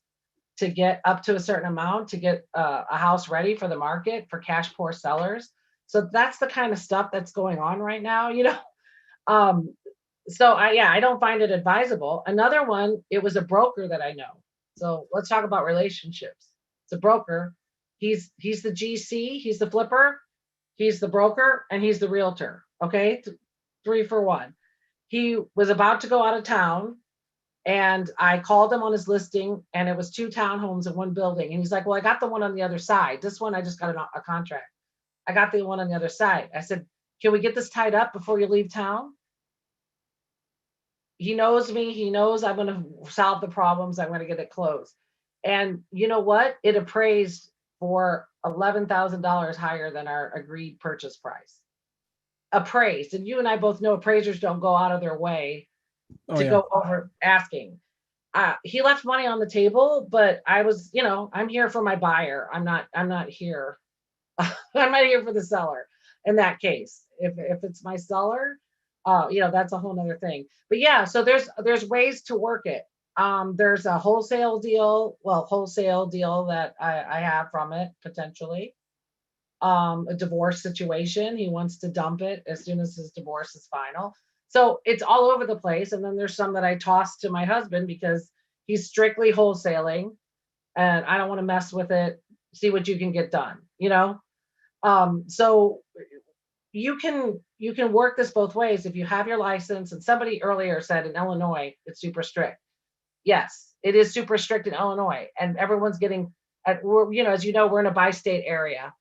to get up to a certain amount to get a house ready for the market for cash poor sellers. So that's the kind of stuff that's going on right now, Um, so I don't find it advisable. Another one, it was a broker that I know. So let's talk about relationships. It's a broker. He's the GC, he's the flipper, he's the broker, and he's the realtor. Okay, 3 for 1. He was about to go out of town, and I called him on his listing, and it was 2 townhomes in one building. And he's like, well, I got the one on the other side. This one I just got a contract. I got the one on the other side. I said, can we get this tied up before you leave town? He knows me. He knows I'm going to solve the problems. I'm going to get it closed. And you know what? It appraised for $11,000 higher than our agreed purchase price. Appraised. And you and I both know appraisers don't go out of their way Oh to yeah. go over asking. He left money on the table, but I was, I'm here for my buyer. I'm not here. I'm not here for the seller in that case. If it's my seller, that's a whole nother thing. But yeah, so there's ways to work it. There's a wholesale deal that I have from it potentially. A divorce situation. He wants to dump it as soon as his divorce is final. So it's all over the place. And then there's some that I toss to my husband because he's strictly wholesaling and I don't want to mess with it. See what you can get done, So you can work this both ways if you have your license. And somebody earlier said in Illinois, it's super strict. Yes, it is super strict in Illinois, and everyone's getting as you know, we're in a bi-state area.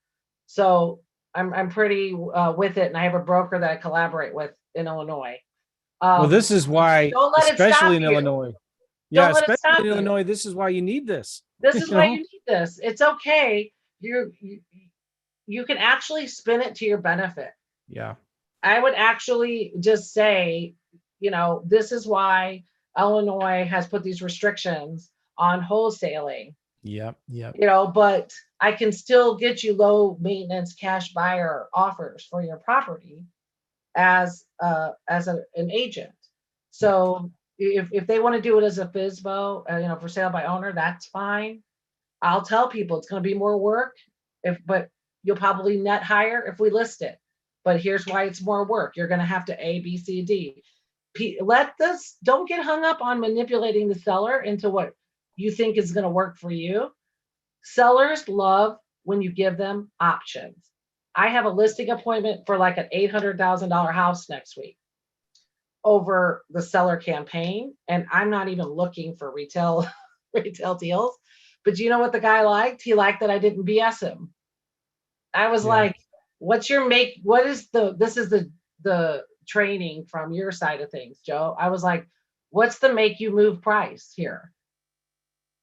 So I'm pretty with it, and I have a broker that I collaborate with in Illinois. Well, this is why, Don't let it stop especially in you. Illinois. Yeah, Don't let it especially stop in you. Illinois, this is why you need this. This is why you need this. It's okay. You can actually spin it to your benefit. Yeah. I would actually just say, this is why Illinois has put these restrictions on wholesaling. Yep. Yep. But I can still get you low maintenance cash buyer offers for your property as an agent. So if they want to do it as a FSBO, for sale by owner, that's fine. I'll tell people it's going to be more work, but you'll probably net higher if we list it. But here's why it's more work. You're going to have to A, B, C, D. Don't get hung up on manipulating the seller into what you think is going to work for you. Sellers love when you give them options. I have a listing appointment for like an $800,000 house next week over the seller campaign. And I'm not even looking for retail deals. But you know what the guy liked? He liked that I didn't BS him. I was like, what's your make? What is this is the training from your side of things, Joe. I was like, what's the make you move price here?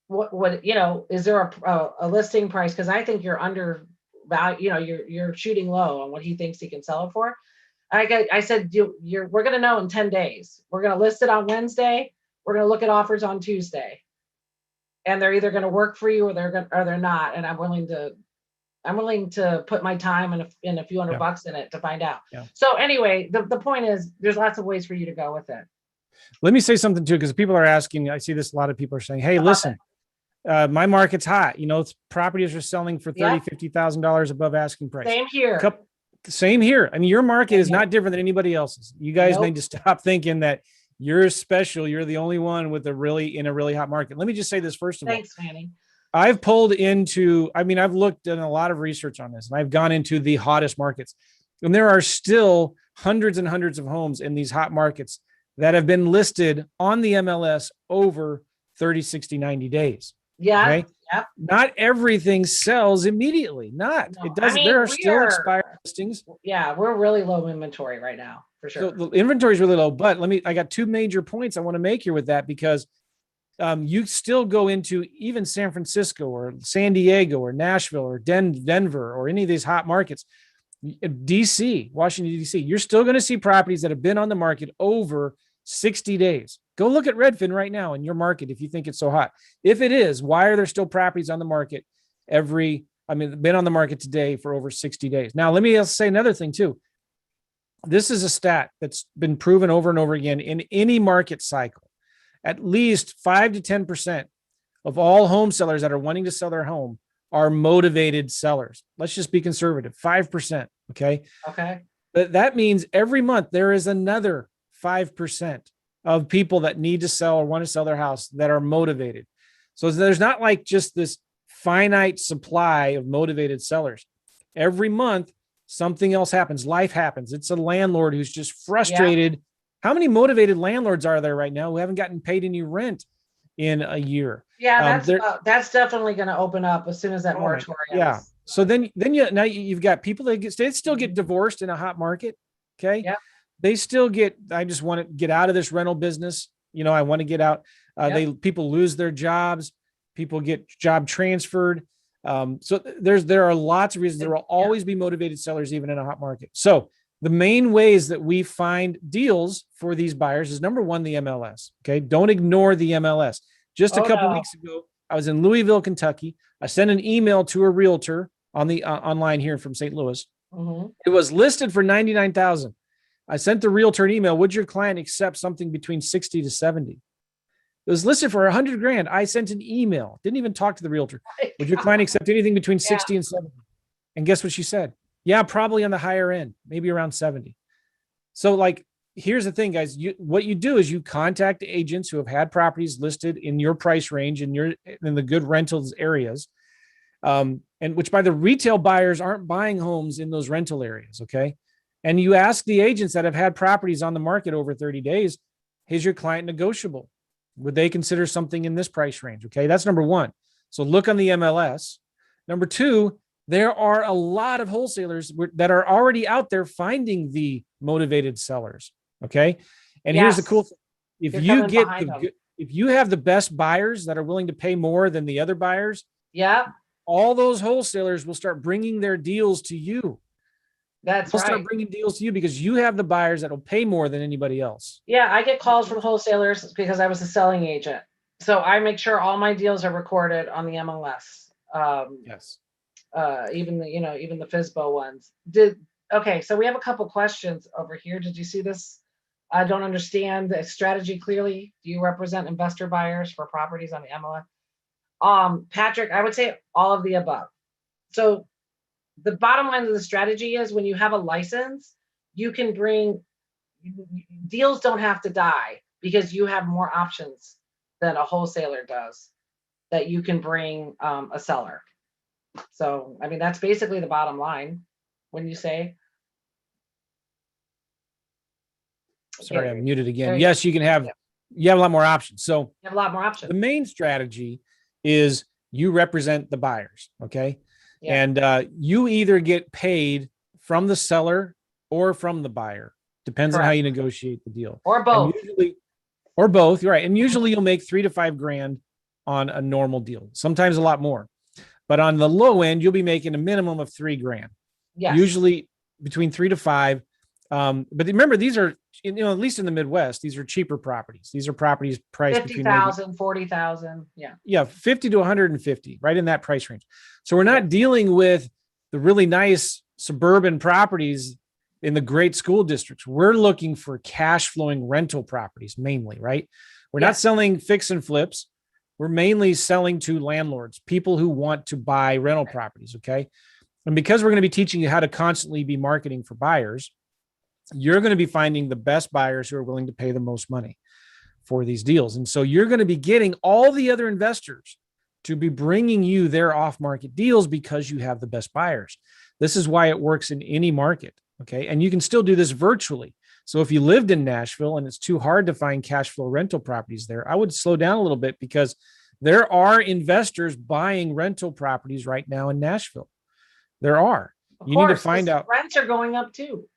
What is there a listing price? Because I think you're undervalued, you're shooting low on what he thinks he can sell it for. I said, we're going to know in 10 days. We're going to list it on Wednesday. We're going to look at offers on Tuesday. And they're either going to work for you or they're not. And I'm willing to put my time and a few $100 in it to find out. Yeah. So anyway, the point is there's lots of ways for you to go with it. Let me say something too, because people are asking, I see this, a lot of people are saying, hey, listen, my market's hot. Properties are selling for $30,000, $50,000 above asking price. Same here. Same here. I mean, your market is not different than anybody else's. You guys need to stop thinking that you're special. You're the only one in a really hot market. Let me just say this first of all. Thanks, Fanny. I've looked at a lot of research on this, and I've gone into the hottest markets, and there are still hundreds and hundreds of homes in these hot markets that have been listed on the MLS over 30, 60, 90 days. Yeah. Okay? Yep. Not everything sells immediately. It doesn't. There are still expired listings. Yeah. We're really low inventory right now for sure. So the inventory is really low, but I got two major points I want to make here with that, because you still go into even San Francisco or San Diego or Nashville or Denver or any of these hot markets, DC, Washington, DC, you're still going to see properties that have been on the market over 60 days. Go look at Redfin right now in your market if you think it's so hot. If it is, why are there still properties on the market been on the market today for over 60 days? Now, let me say another thing too. This is a stat that's been proven over and over again in any market cycle. At least 5 to 10% of all home sellers that are wanting to sell their home are motivated sellers. Let's just be conservative, 5%. Okay. Okay. But that means every month there is another 5% of people that need to sell or want to sell their house that are motivated. So there's not like just this finite supply of motivated sellers. Every month, something else happens. Life happens. It's a landlord who's just frustrated. Yeah. How many motivated landlords are there right now who haven't gotten paid any rent in a year? Yeah, that's definitely going to open up as soon as that moratorium. Yeah. So then you've got people that still get divorced in a hot market. Okay. Yeah. They still I just want to get out of this rental business. I want to get out. People lose their jobs. People get job transferred. So there are lots of reasons. There will always be motivated sellers, even in a hot market. So the main ways that we find deals for these buyers is number one, the MLS. Okay. Don't ignore the MLS. Just a couple weeks ago, I was in Louisville, Kentucky. I sent an email to a realtor on the online here from St. Louis. It was listed for $99,000. I sent the realtor an email. Would your client accept something between 60 to 70? It was listed for $100,000. I sent an email. Didn't even talk to the realtor. Would your client accept anything between 60 and 70? And guess what she said? Yeah, probably on the higher end, maybe around 70. So like, here's the thing, guys. What you do is you contact agents who have had properties listed in your price range in the good rentals areas. And which by the retail buyers aren't buying homes in those rental areas. Okay. And you ask the agents that have had properties on the market over 30 days, is your client negotiable? Would they consider something in this price range? Okay. That's number one. So look on the MLS. Number two, there are a lot of wholesalers that are already out there finding the motivated sellers. Okay. And here's the cool thing. If you have the best buyers that are willing to pay more than the other buyers, all those wholesalers will start bringing their deals to you. They'll start bringing deals to you because you have the buyers that will pay more than anybody else. Yeah, I get calls from wholesalers because I was a selling agent. So I make sure all my deals are recorded on the MLS. Yes. Even the FSBO ones. Okay, so we have a couple questions over here. Did you see this? I don't understand the strategy clearly. Do you represent investor buyers for properties on the MLS? Patrick, I would say all of the above. So the bottom line of the strategy is when you have a license, you can bring deals don't have to die because you have more options than a wholesaler does that you can bring a seller. So, I mean, that's basically the bottom line when you say. Sorry, I'm muted again. Yes, you have a lot more options. So you have a lot more options. The main strategy is you represent the buyers. Okay. Yeah. And you either get paid from the seller or from the buyer. Depends on how you negotiate the deal. Or both. Or both. You're right. And usually you'll make $3,000 to $5,000 on a normal deal. Sometimes a lot more. But on the low end, you'll be making a minimum of $3,000. Yes. Usually between 3 to 5. But remember, these are, at least in the Midwest, these are cheaper properties. These are properties priced $50,000, $40,000. Yeah. Yeah. 50 to 150, right in that price range. So we're not dealing with the really nice suburban properties in the great school districts. We're looking for cash flowing rental properties mainly, right? We're not selling fix and flips. We're mainly selling to landlords, people who want to buy rental properties. Okay. And because we're going to be teaching you how to constantly be marketing for buyers, you're going to be finding the best buyers who are willing to pay the most money for these deals. And so you're going to be getting all the other investors to be bringing you their off-market deals because you have the best buyers. This is why it works in any market. Okay. And you can still do this virtually. So if you lived in Nashville and it's too hard to find cash flow rental properties there, I would slow down a little bit because there are investors buying rental properties right now in Nashville. There are. You need to find out. Rents are going up too.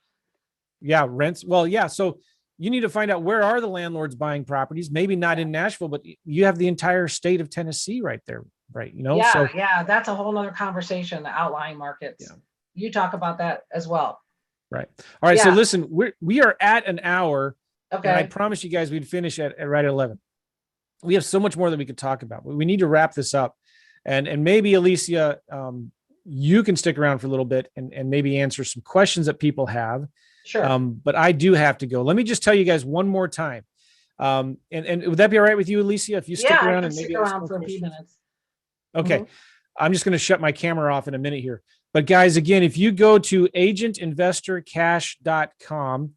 Yeah, rents. Well, yeah. So you need to find out where are the landlords buying properties, maybe not in Nashville, but you have the entire state of Tennessee right there, right? Yeah, that's a whole nother conversation, the outlying markets. Yeah. You talk about that as well. Right. All right. Yeah. So listen, we are at an hour. Okay. And I promised you guys we'd finish at right at 11. We have so much more that we could talk about. We need to wrap this up. And maybe Alicia, you can stick around for a little bit and maybe answer some questions that people have. Sure. But I do have to go. Let me just tell you guys one more time. And would that be all right with you, Alicia? If you stick around and maybe stick around for a few minutes. Okay. Mm-hmm. I'm just going to shut my camera off in a minute here. But guys, again, if you go to agentinvestorcash.com,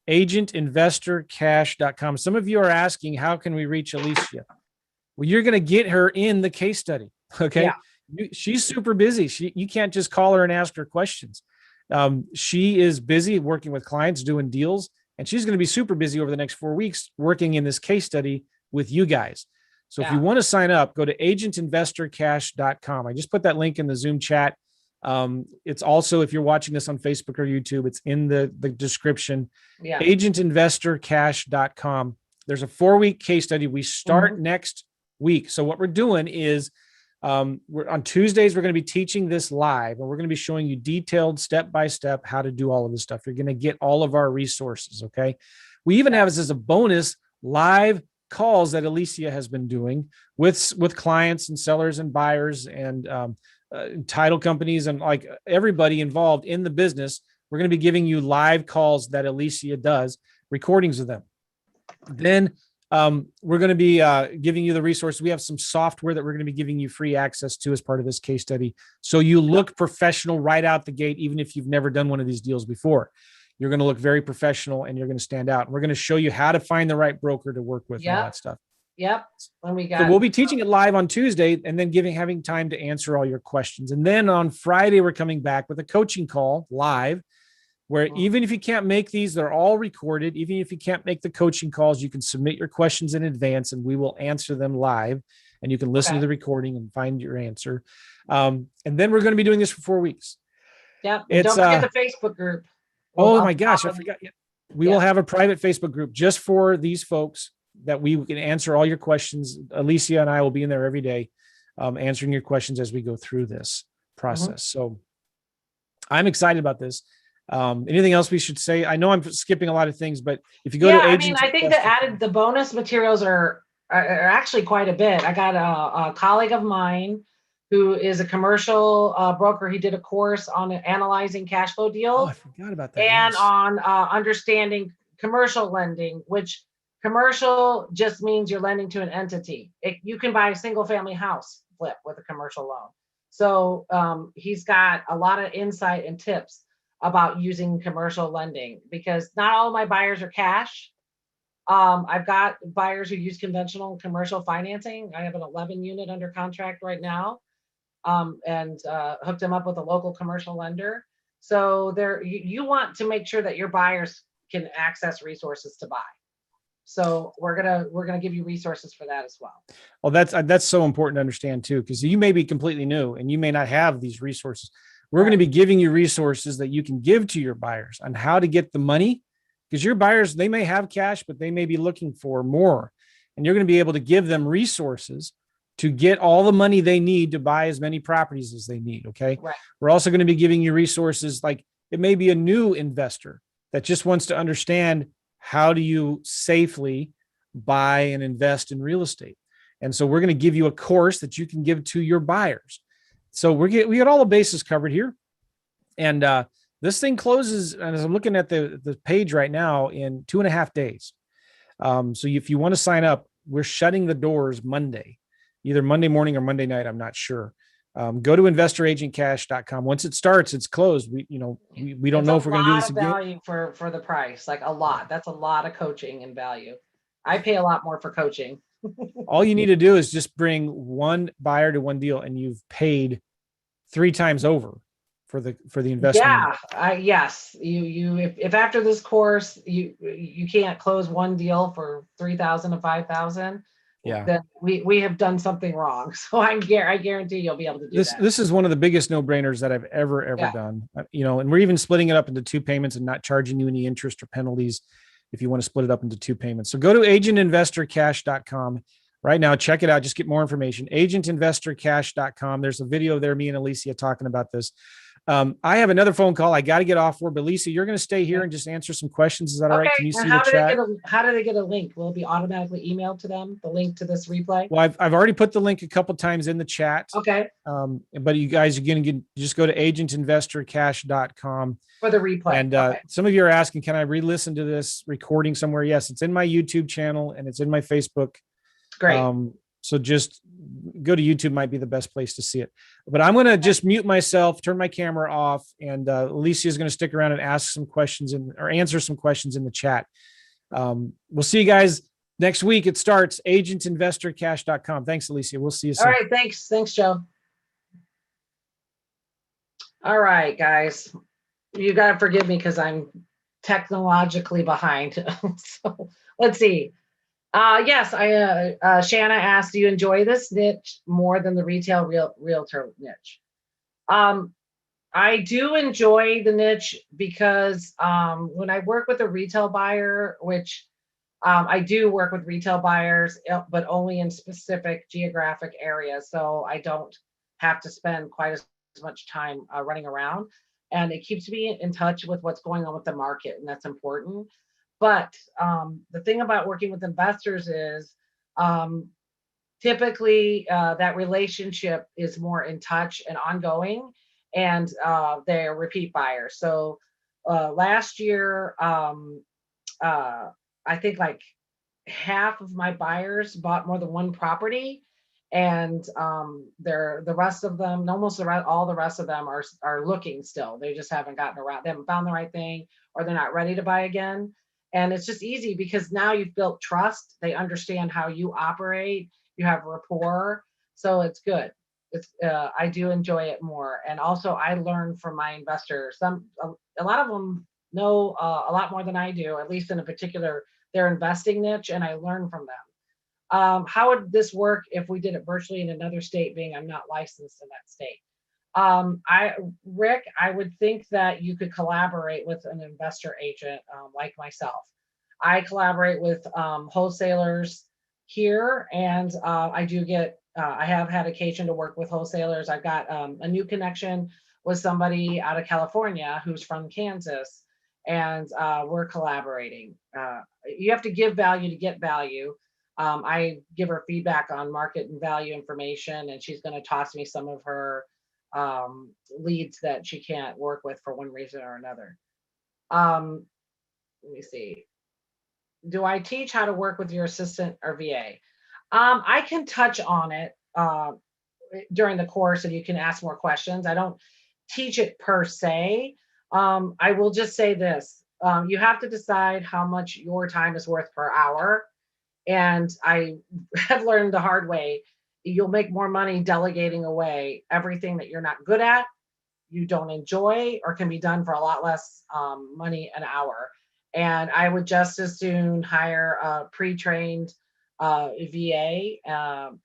agentinvestorcash.com, some of you are asking, how can we reach Alicia? Well, you're going to get her in the case study. Okay. Yeah. She's super busy. You can't just call her and ask her questions. She is busy working with clients, doing deals, and she's going to be super busy over the next 4 weeks working in this case study with you guys. So if you want to sign up, go to agentinvestorcash.com. I just put that link in the Zoom chat. It's also, if you're watching this on Facebook or YouTube, it's in the description. Yeah. Agentinvestorcash.com. There's a 4-week case study. We start next week. So what we're doing is On Tuesdays, we're going to be teaching this live, and we're going to be showing you detailed step-by-step how to do all of this stuff. You're going to get all of our resources. Okay. We even have as a bonus live calls that Alicia has been doing with clients and sellers and buyers and title companies and like everybody involved in the business. We're going to be giving you live calls that Alicia does, recordings of them. Then we're going to be giving you the resources. We have some software that we're going to be giving you free access to as part of this case study. So you look professional right out the gate, even if you've never done one of these deals before. You're going to look very professional and you're going to stand out. We're going to show you how to find the right broker to work with and all that stuff. Yep. So we'll be teaching it live on Tuesday and then having time to answer all your questions. And then on Friday, we're coming back with a coaching call live, where even if you can't make these, they're all recorded. Even if you can't make the coaching calls, you can submit your questions in advance and we will answer them live, and you can listen to the recording and find your answer. And then we're going to be doing this for 4 weeks. Yep. And don't forget the Facebook group. Oh my gosh, I forgot. We will have a private Facebook group just for these folks that we can answer all your questions. Alicia and I will be in there every day answering your questions as we go through this process. So I'm excited about this. Anything else we should say? I know I'm skipping a lot of things, but if you go to Agent, I think the bonus materials are actually quite a bit. I got a colleague of mine who is a commercial broker. He did a course on analyzing cash flow deals. Oh, I forgot about that. And on understanding commercial lending, which commercial just means you're lending to an entity. You can buy a single family house flip with a commercial loan. So he's got a lot of insight and tips about using commercial lending, because not all of my buyers are cash. I've got buyers who use conventional commercial financing. I have an 11 unit under contract right now, and hooked them up with a local commercial lender. So you want to make sure that your buyers can access resources to buy. So we're gonna give you resources for that as well. Well, that's so important to understand too, because you may be completely new and you may not have these resources. We're going to be giving you resources that you can give to your buyers on how to get the money, because your buyers, they may have cash, but they may be looking for more. And you're going to be able to give them resources to get all the money they need to buy as many properties as they need. Okay. Right. We're also going to be giving you resources like it may be a new investor that just wants to understand how do you safely buy and invest in real estate. And so we're going to give you a course that you can give to your buyers. So we get all the bases covered here. And this thing closes, and as I'm looking at the page right now, in 2.5 days. So if you want to sign up, we're shutting the doors Monday, either Monday morning or Monday night. I'm not sure. Go to investoragentcash.com. Once it starts, it's closed. We don't know if we're going to do this again. Value for the price, like a lot. That's a lot of coaching and value. I pay a lot more for coaching. All you need to do is just bring one buyer to one deal, and you've paid 3 times over for the investment. Yeah. Yes. If after this course you can't close one deal for 3,000 to 5,000, then we have done something wrong. So I guarantee you'll be able to do this. That. This is one of the biggest no-brainers that I've ever done. And we're even splitting it up into 2 payments and not charging you any interest or penalties if you want to split it up into 2 payments. So go to agentinvestorcash.com right now. Check it out. Just get more information. Agentinvestorcash.com. There's a video there, me and Alicia talking about this. I have another phone call I got to get off for, but Alicia, you're going to stay here and just answer some questions. Is that all right? Can you see the chat? How do they get a link? Will it be automatically emailed to them, the link to this replay? Well, I've already put the link a couple times in the chat. Okay. But you guys are going to just go to agentinvestorcash.com for the replay. And some of you are asking, can I re-listen to this recording somewhere? Yes, it's in my YouTube channel and it's in my Facebook. Great. So just go to YouTube, might be the best place to see it. But I'm going to just mute myself, turn my camera off, and Alicia is going to stick around and ask some questions or answer some questions in the chat. We'll see you guys next week. It starts agentinvestorcash.com. Thanks, Alicia. We'll see you soon. All right. Thanks. Thanks, Joe. All right, guys. You got to forgive me because I'm technologically behind. So let's see. Yes, Shanna asked, do you enjoy this niche more than the retail realtor niche? I do enjoy the niche because when I work with a retail buyer, which I do work with retail buyers, but only in specific geographic areas. So I don't have to spend quite as much time running around. And it keeps me in touch with what's going on with the market, and that's important. But the thing about working with investors is um, typically that relationship is more in touch and ongoing, and they're repeat buyers. So last year, uh, I think like half of my buyers bought more than one property, and they're the rest of them, almost all the rest of them are looking still. They just haven't gotten around. They haven't found the right thing, or they're not ready to buy again. And it's just easy because now you've built trust. They understand how you operate. You have rapport, so it's good. It's I do enjoy it more, and also I learn from my investors. A lot of them know a lot more than I do, at least in a particular their investing niche, and I learn from them. How would this work if we did it virtually in another state, being I'm not licensed in that state? Rick, I would think that you could collaborate with an investor agent like myself. I collaborate with wholesalers here, and I have had occasion to work with wholesalers. I've got a new connection with somebody out of California who's from Kansas, and we're collaborating. You have to give value to get value. I give her feedback on market and value information, and she's going to toss me some of her leads that she can't work with for one reason or another. Um, Let me see. Do I teach how to work with your assistant or VA? I can touch on it during the course, and you can ask more questions. I don't teach it per se. I will just say this: you have to decide how much your time is worth per hour. And I have learned the hard way. You'll make more money delegating away everything that you're not good at, you don't enjoy, or can be done for a lot less money an hour. And I would just as soon hire a pre-trained VA.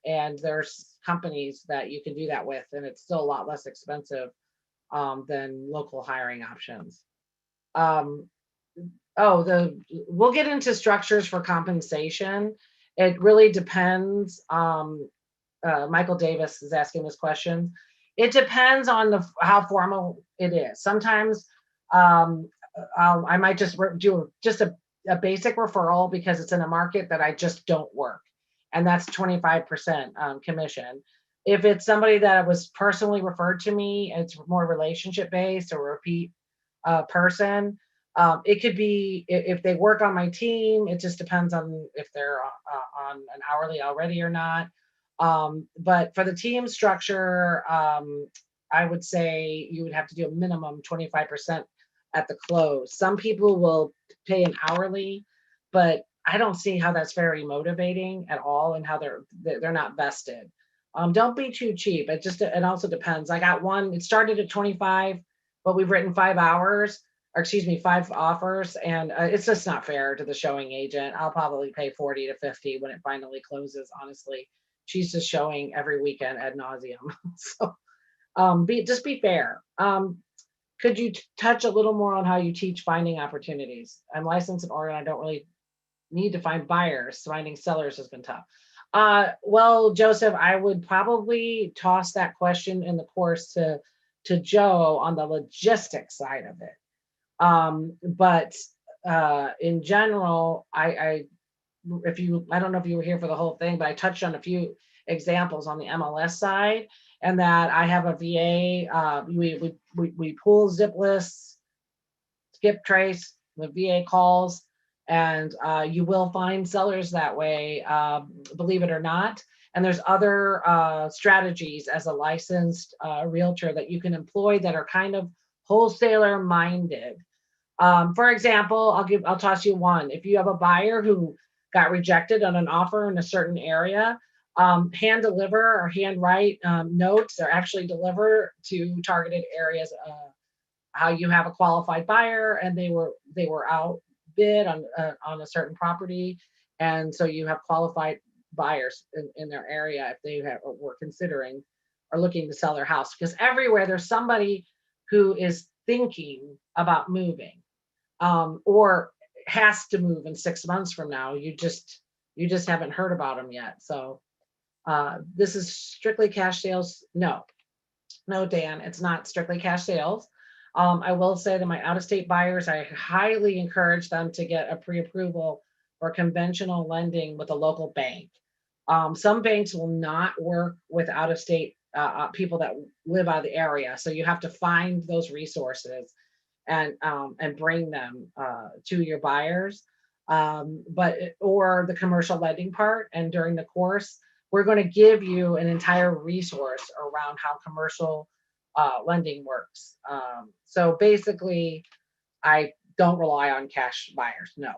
And there's companies that you can do that with, and it's still a lot less expensive than local hiring options. Um, oh, we'll get into structures for compensation. It really depends. Michael Davis is asking this question. It depends on how formal it is. Sometimes um, I might just do just a basic referral because it's in a market that I just don't work, and that's 25% commission. If it's somebody that was personally referred to me, it's more relationship based or repeat person. It could be if they work on my team. It just depends on if they're on an hourly already or not. But for the team structure, I would say you would have to do a minimum 25% at the close. Some people will pay an hourly, but I don't see how that's very motivating at all, and how they're not vested. Don't be too cheap. It also depends. I got one. It started at 25, but we've written 5 hours, or excuse me, 5 offers, and it's just not fair to the showing agent. I'll probably pay 40 to 50 when it finally closes. Honestly, she's just showing every weekend ad nauseum. So be fair. Could you touch a little more on how you teach finding opportunities? I'm licensed in Oregon. I don't really need to find buyers. Finding sellers has been tough. Well, Joseph, I would probably toss that question in the course to Joe on the logistics side of it. But in general, I don't know if you were here for the whole thing, but I touched on a few examples on the MLS side, and that I have a VA. We pull zip lists, skip trace, the VA calls, and you will find sellers that way, believe it or not. And there's other strategies as a licensed realtor that you can employ that are kind of wholesaler minded. For example, I'll toss you one. If you have a buyer who got rejected on an offer in a certain area, hand deliver or hand write notes, or actually deliver to targeted areas. How you have a qualified buyer and they were outbid on a certain property, and so you have qualified buyers in their area if they were considering or looking to sell their house, because everywhere there's somebody who is thinking about moving, or has to move in 6 months from now. You just haven't heard about them yet. So this is strictly cash sales. No, Dan, it's not strictly cash sales. I will say that my out-of-state buyers, I highly encourage them to get a pre-approval for conventional lending with a local bank. Some banks will not work with out-of-state people that live out of the area. So you have to find those resources and bring them to your buyers. Or the commercial lending part. And during the course, we're going to give you an entire resource around how commercial lending works. So basically, I don't rely on cash buyers, no.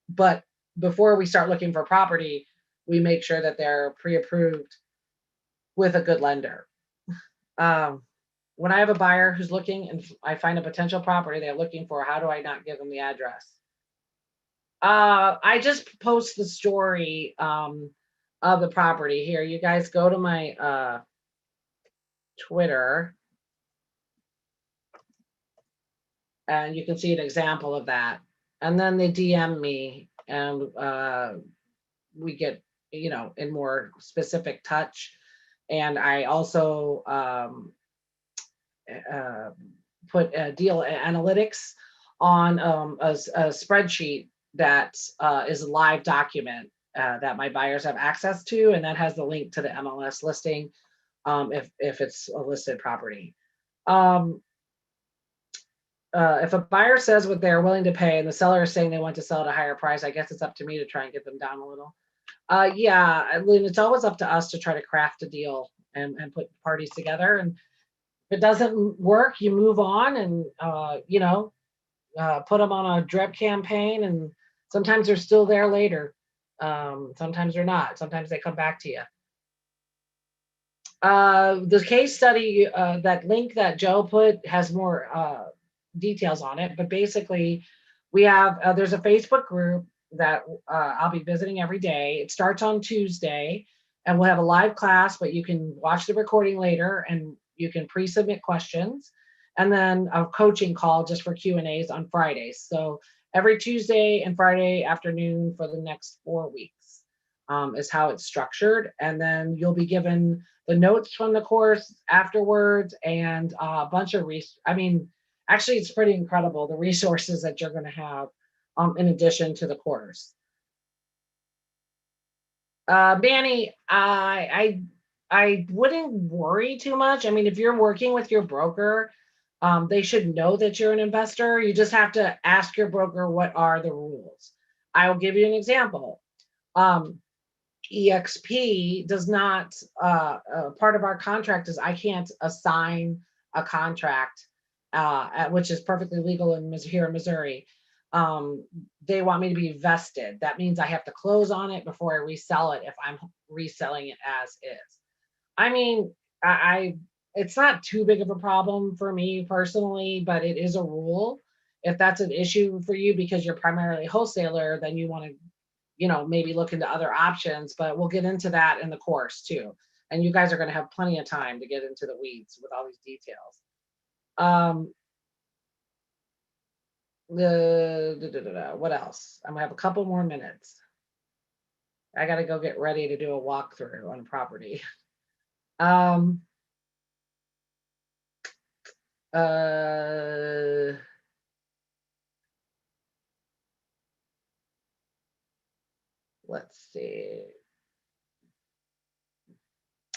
But before we start looking for property, we make sure that they're pre-approved with a good lender. When I have a buyer who's looking and I find a potential property they're looking for, how do I not give them the address? I just post the story of the property here. You guys go to my Twitter and you can see an example of that. And then they DM me and we get, in more specific touch. And I also put deal analytics on a spreadsheet that is a live document that my buyers have access to, and that has the link to the MLS listing if it's a listed property. If a buyer says what they're willing to pay and the seller is saying they want to sell at a higher price, I guess it's up to me to try and get them down a little. Yeah, Lynn, it's always up to us to try to craft a deal and put parties together. And if it doesn't work, you move on and, put them on a drip campaign. And sometimes they're still there later. Sometimes they're not. Sometimes they come back to you. The case study, that link that Joe put has more details on it. But basically, we have, there's a Facebook group that I'll be visiting every day. It starts on Tuesday and we'll have a live class, but you can watch the recording later and you can pre-submit questions, and then a coaching call just for Q&As on Fridays. So every Tuesday and Friday afternoon for the next 4 weeks is how it's structured. And then you'll be given the notes from the course afterwards and a bunch of actually, it's pretty incredible, the resources that you're going to have in addition to the course. Manny, I wouldn't worry too much. I mean, if you're working with your broker, they should know that you're an investor. You just have to ask your broker, what are the rules? I will give you an example. EXP does not, part of our contract is I can't assign a contract, which is perfectly legal here in Missouri. They want me to be vested. That means I have to close on it before I resell it if I'm reselling it as is. I mean, it's not too big of a problem for me personally, but it is a rule. If that's an issue for you because you're primarily a wholesaler, then you want to, maybe look into other options, but we'll get into that in the course too. And you guys are going to have plenty of time to get into the weeds with all these details. What else? I'm gonna have a couple more minutes. I got to go get ready to do a walkthrough on property. Let's see.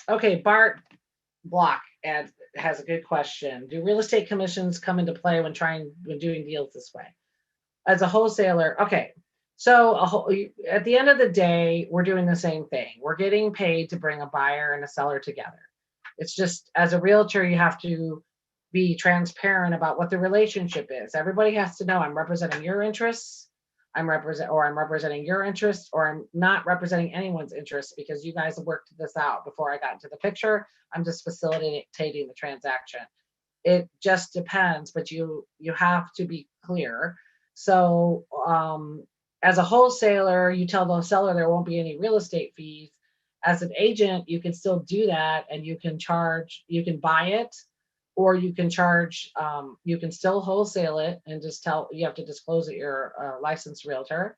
Okay, Bart Block has a good question. Do real estate commissions come into play when doing deals this way? As a wholesaler, okay. So at the end of the day, we're doing the same thing. We're getting paid to bring a buyer and a seller together. It's just, as a realtor, you have to be transparent about what the relationship is. Everybody has to know I'm representing your interests. I'm representing your interests, or I'm not representing anyone's interests because you guys have worked this out before I got into the picture. I'm just facilitating the transaction. It just depends, but you have to be clear. So as a wholesaler, you tell the seller there won't be any real estate fees. As an agent, you can still do that, and you can buy it or you can charge, you can still wholesale it and just you have to disclose that you're a licensed realtor,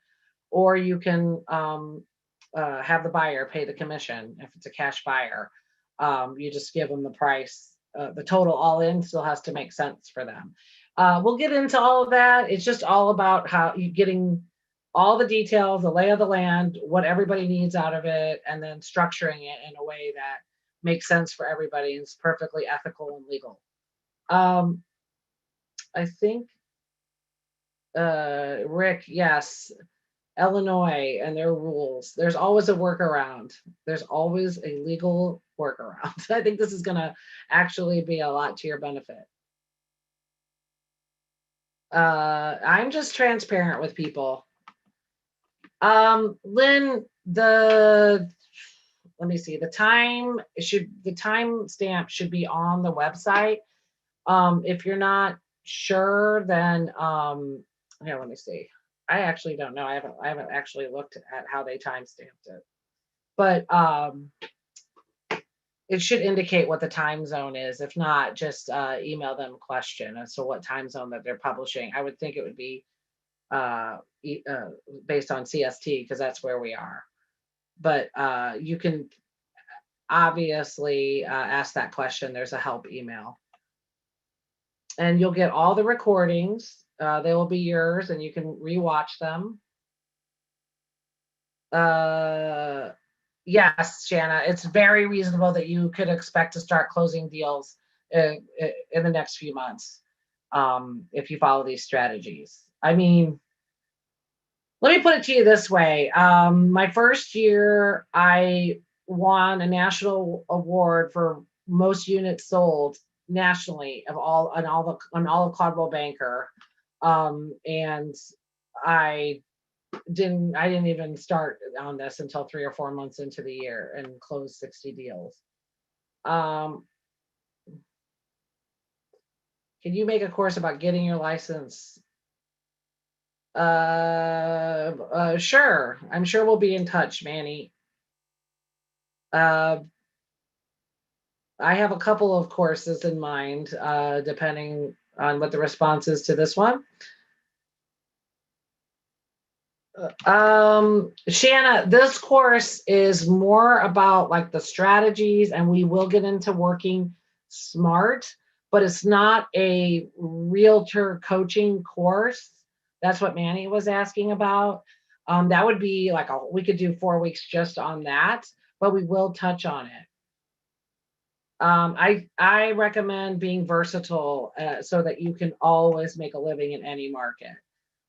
or you can have the buyer pay the commission if it's a cash buyer. You just give them the price. The total all in still has to make sense for them. We'll get into all of that. It's just all about how you getting all the details, the lay of the land, what everybody needs out of it, and then structuring it in a way that makes sense for everybody and is perfectly ethical and legal. I think, Rick, yes, Illinois and their rules. There's always a workaround. There's always a legal workaround. I think this is going to actually be a lot to your benefit. I'm just transparent with people. Lynn, let me see, the time stamp should be on the website. If you're not sure, then here, let me see. I actually don't know. I haven't actually looked at how they time stamped it, but it should indicate what the time zone is. If not, just email them a question as to what time zone that they're publishing. I would think it would be based on CST, because that's where we are. But you can obviously ask that question. There's a help email. And you'll get all the recordings. They will be yours, and you can rewatch them. Yes, Shanna, it's very reasonable that you could expect to start closing deals in the next few months if you follow these strategies. I mean, let me put it to you this way. My first year, I won a national award for most units sold nationally of all of Caldwell Banker, and I didn't even start on this until 3 or 4 months into the year and closed 60 deals. Can you make a course about getting your license? Sure. I'm sure we'll be in touch, Manny. I have a couple of courses in mind, depending on what the response is to this one. Shanna, this course is more about like the strategies, and we will get into working smart, but it's not a realtor coaching course. That's what Manny was asking about. That would be like we could do 4 weeks just on that, but we will touch on it. I recommend being versatile so that you can always make a living in any market.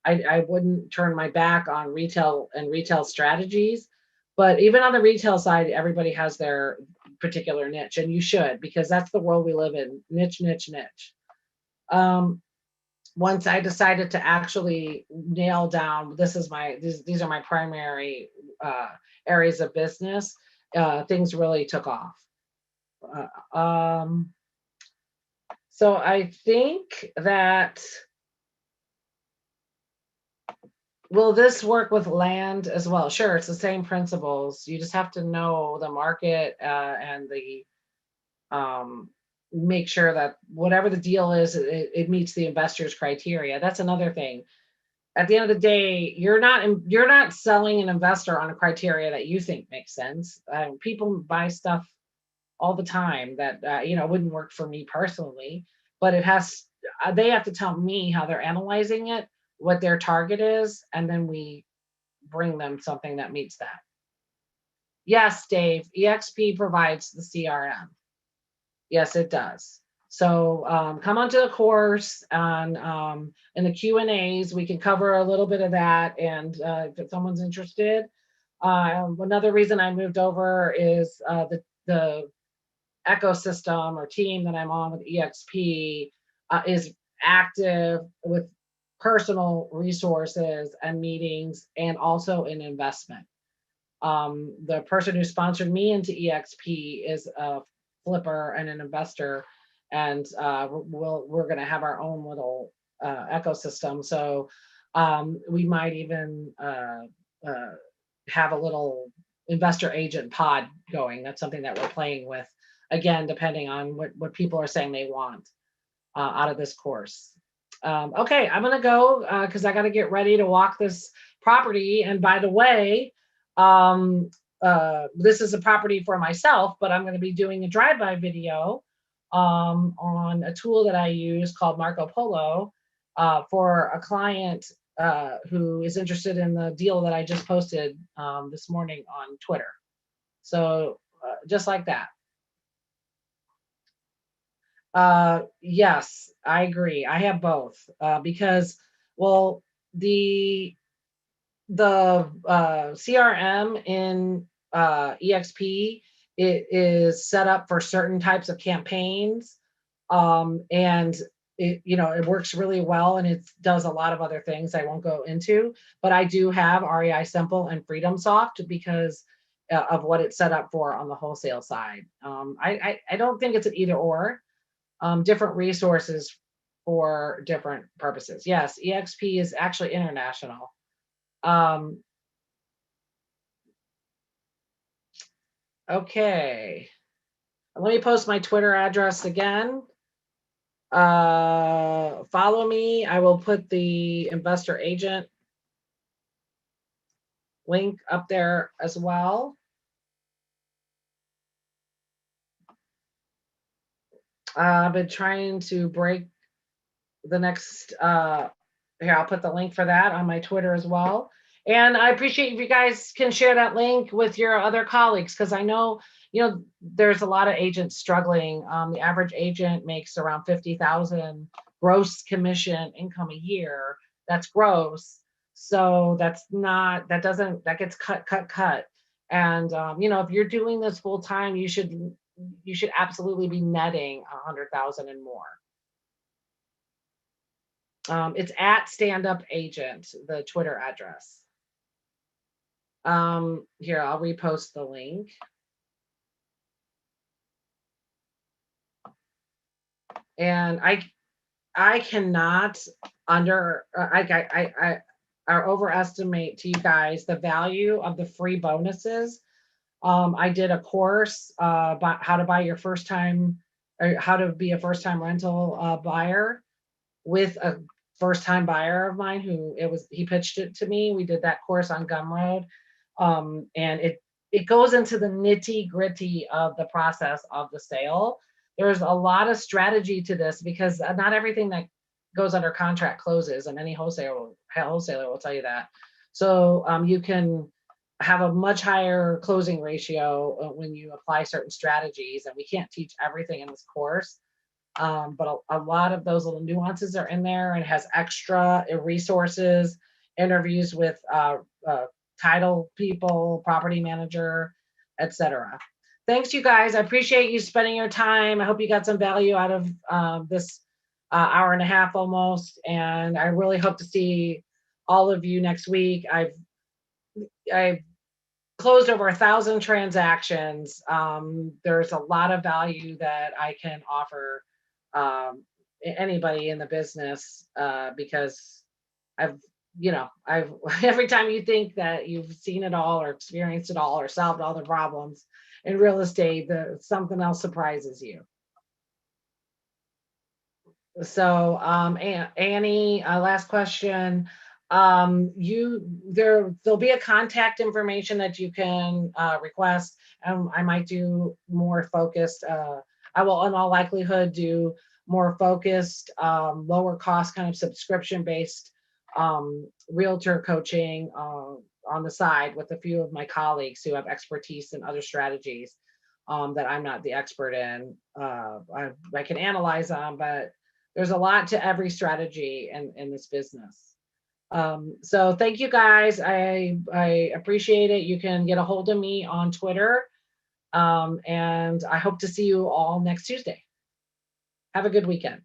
I wouldn't turn my back on retail and retail strategies, but even on the retail side, everybody has their particular niche, and you should, because that's the world we live in. Niche, niche, niche. Once I decided to actually nail down, these are my primary areas of business, things really took off. So I think that, will this work with land as well? Sure, it's the same principles. You just have to know the market and make sure that whatever the deal is, it meets the investor's criteria. That's another thing. At the end of the day, you're not selling an investor on a criteria that you think makes sense. People buy stuff all the time that wouldn't work for me personally, but they have to tell me how they're analyzing it, what their target is, and then we bring them something that meets that. Yes, Dave, EXP provides the CRM. Yes, it does. So come onto the course, and in the Q&As, we can cover a little bit of that. And if someone's interested, another reason I moved over is the ecosystem or team that I'm on with EXP is active with personal resources and meetings, and also in investment. The person who sponsored me into EXP is a flipper and an investor, and we're going to have our own little ecosystem. So we might even have a little investor agent pod going. That's something that we're playing with. again, depending on what people are saying they want out of this course. Okay, I'm gonna go because I got to get ready to walk this property. And by the way, this is a property for myself, but I'm going to be doing a drive-by video on a tool that I use called Marco Polo for a client who is interested in the deal that I just posted this morning on Twitter. So just like that. Yes, I agree. I have both because, well, the CRM in EXP, it is set up for certain types of campaigns, and it works really well, and it does a lot of other things I won't go into. But I do have REI Simple and Freedom Soft because of what it's set up for on the wholesale side. I don't think it's an either or. Different resources for different purposes. Yes, EXP is actually international. Okay. Let me post my Twitter address again. Follow me. I will put the investor agent link up there as well. I've been trying to break the next, here, I'll put the link for that on my Twitter as well. And I appreciate if you guys can share that link with your other colleagues, because I know, there's a lot of agents struggling. The average agent makes around 50,000 gross commission income a year. That's gross. So that gets cut. And, if you're doing this full time, you should absolutely be netting 100,000 and more. It's at Stand Up Agent, the Twitter address. Here, I'll repost the link. And I cannot overestimate to you guys the value of the free bonuses. I did a course about how to buy your first time, or how to be a first time rental buyer with a first time buyer of mine he pitched it to me. We did that course on Gumroad. And it goes into the nitty gritty of the process of the sale. There's a lot of strategy to this because not everything that goes under contract closes, and any wholesaler will tell you that. So you can have a much higher closing ratio when you apply certain strategies, and we can't teach everything in this course. But a lot of those little nuances are in there, and has extra resources, interviews with title people, property manager, etc. Thanks, you guys. I appreciate you spending your time. I hope you got some value out of this hour and a half almost, and I really hope to see all of you next week. I've closed over 1,000 transactions. There's a lot of value that I can offer anybody in the business because I've every time you think that you've seen it all or experienced it all or solved all the problems in real estate, something else surprises you. So Annie, last question. There'll be a contact information that you can request. I might do more focused. I will in all likelihood do more focused, lower cost kind of subscription based realtor coaching on the side with a few of my colleagues who have expertise in other strategies that I'm not the expert in. I can analyze them, but there's a lot to every strategy in this business. So thank you guys. I appreciate it. You can get a hold of me on Twitter. And I hope to see you all next Tuesday. Have a good weekend.